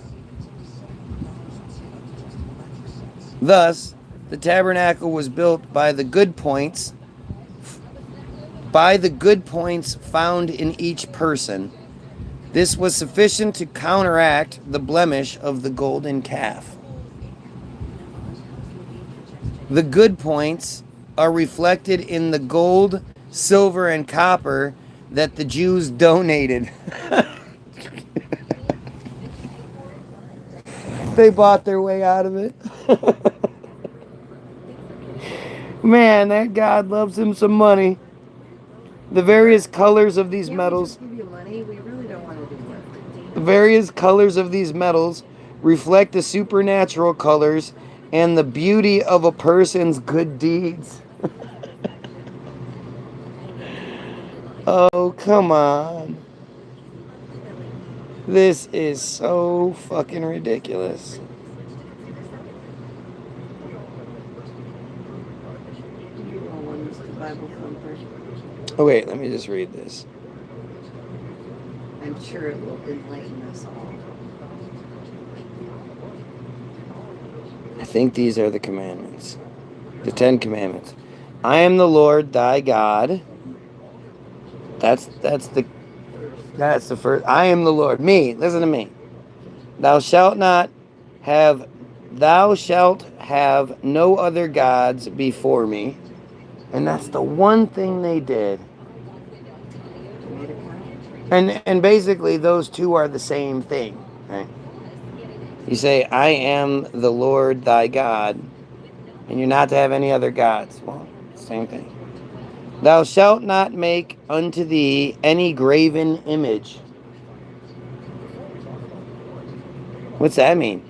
Thus, the tabernacle was built by the good points found in each person. This was sufficient to counteract the blemish of the golden calf. The good points are reflected in the gold, silver, and copper that the Jews donated. They bought their way out of it. Man, that God loves him some money. The various colors of these metals. We just give you money. We really don't want to do work. The various colors of these metals reflect the supernatural colors and the beauty of a person's good deeds. Oh, come on. This is so fucking ridiculous. Oh, wait, let me just read this. I'm sure it will enlighten us all. I think these are the commandments. The 10 commandments. I am the Lord thy God. That's the first. I am the Lord. Me. Listen to me. Thou shalt have no other gods before me. And that's the one thing they did. And basically those two are the same thing, right? You say, I am the Lord thy God, and you're not to have any other gods. Well, same thing. Thou shalt not make unto thee any graven image. What's that mean?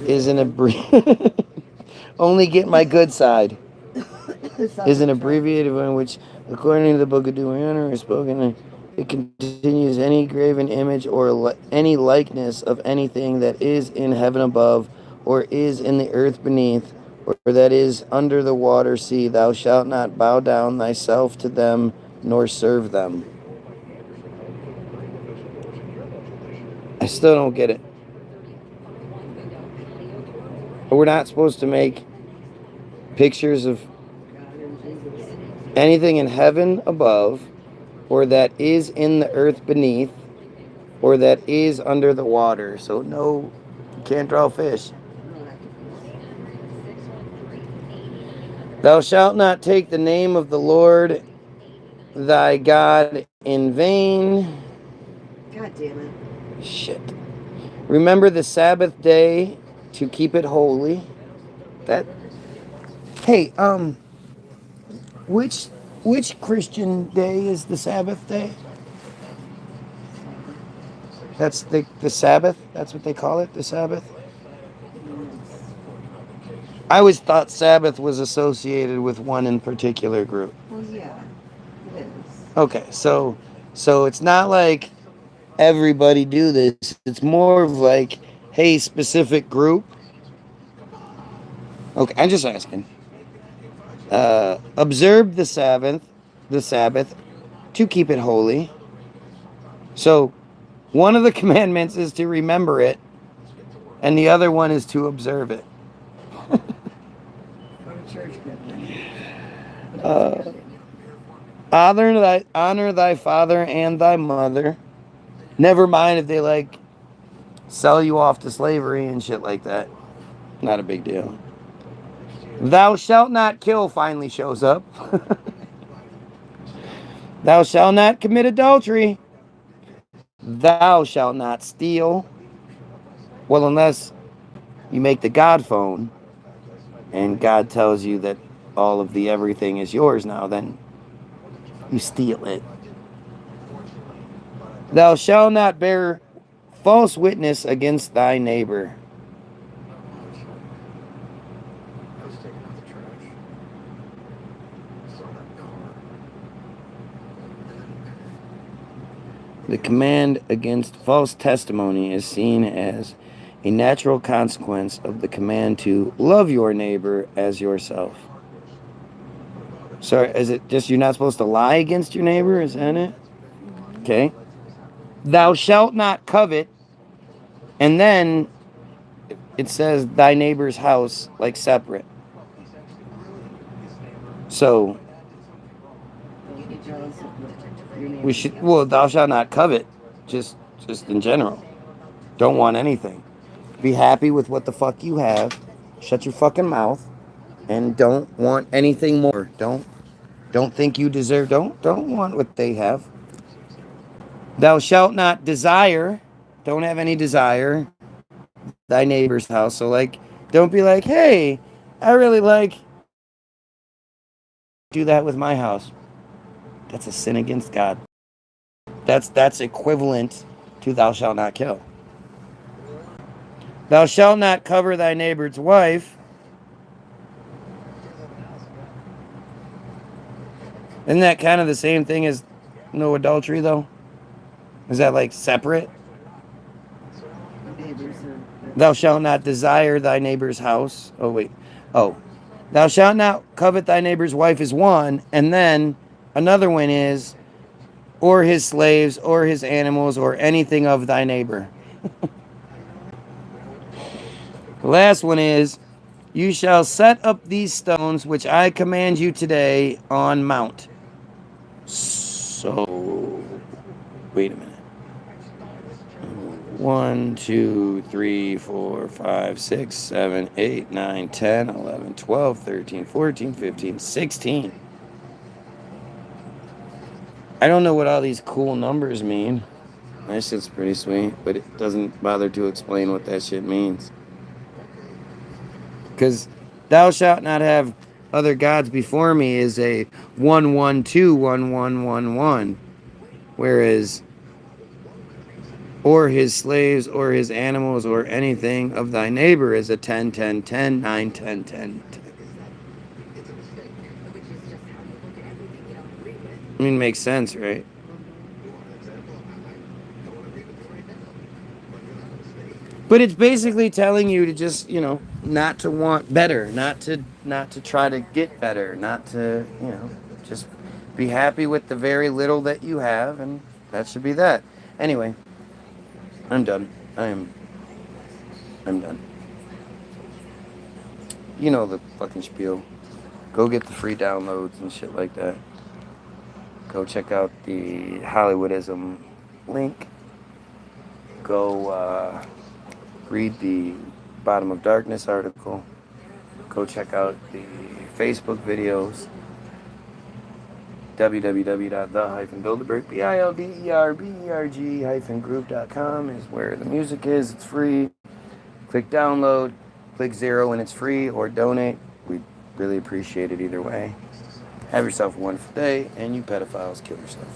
Is an only get my good side. Is an abbreviated one which, according to the book of Deuteronomy, is spoken. It continues any graven image or any likeness of anything that is in heaven above, or is in the earth beneath, or that is under the water sea. Thou shalt not bow down thyself to them, nor serve them. I still don't get it. We're not supposed to make pictures of anything in heaven above, or that is in the earth beneath, or that is under the water. So no, you can't draw fish. Thou shalt not take the name of the Lord thy God in vain. God damn it. Shit. Remember the Sabbath day to keep it holy. That. Hey, which Christian day is the Sabbath day? That's the Sabbath. That's what they call it, the Sabbath. I always thought Sabbath was associated with one in particular group. Well, yeah, it is. Okay, so it's not like everybody do this. It's more of like, hey, specific group. Okay, I'm just asking. Observe the Sabbath, to keep it holy. So, one of the commandments is to remember it, and the other one is to observe it. Go to church, Honor thy father and thy mother. Never mind if they like sell you off to slavery and shit like that. Not a big deal. Thou shalt not kill finally shows up. Thou shalt not commit adultery. Thou shalt not steal. Well, unless you make the God phone and God tells you that all of the everything is yours now, then you steal it. Thou shalt not bear false witness against thy neighbor. The command against false testimony is seen as a natural consequence of the command to love your neighbor as yourself. So is it just you're not supposed to lie against your neighbor? Is that it? Okay. Thou shalt not covet. And then it says thy neighbor's house like separate. So we should, well, thou shalt not covet, just in general. Don't want anything. Be happy with what the fuck you have. Shut your fucking mouth and don't want anything more. Don't think you deserve, don't want what they have. Thou shalt not desire, don't have any desire, thy neighbor's house. So like, don't be like, hey, I really like do that with my house. That's a sin against God. That's equivalent to thou shalt not kill. Thou shalt not cover thy neighbor's wife. Isn't that kind of the same thing as no adultery, though? Is that like separate? Thou shalt not desire thy neighbor's house. Oh, wait. Oh. Thou shalt not covet thy neighbor's wife is one. And then another one is, or his slaves, or his animals, or anything of thy neighbor. The last one is, you shall set up these stones which I command you today on mount. So, wait a minute. 1, 2, 3, 4, 5, 6, 7, 8, 9, 10, 11, 12, 13, 14, 15, 16. I don't know what all these cool numbers mean. That shit's pretty sweet, but it doesn't bother to explain what that shit means. Because thou shalt not have other gods before me is a 1, 1, 2, 1, 1, 1, 1. Whereas, or his slaves, or his animals, or anything of thy neighbor is a 10, 10, 10, 9, 10, 10, 10. I mean, makes sense, right? But it's basically telling you to just, not to want better, not to try to get better, not to, just be happy with the very little that you have, and that should be that. Anyway, I'm done. I'm done. You know the fucking spiel. Go get the free downloads and shit like that. Go check out the Hollywoodism link. Go read the Bottom of Darkness article. Go check out the Facebook videos. www.the-bilderberg, bilderberg-group.com is where the music is. It's free. Click download, click 0 and it's free, or donate. We'd really appreciate it either way. Have yourself a wonderful day, and you pedophiles, kill yourself.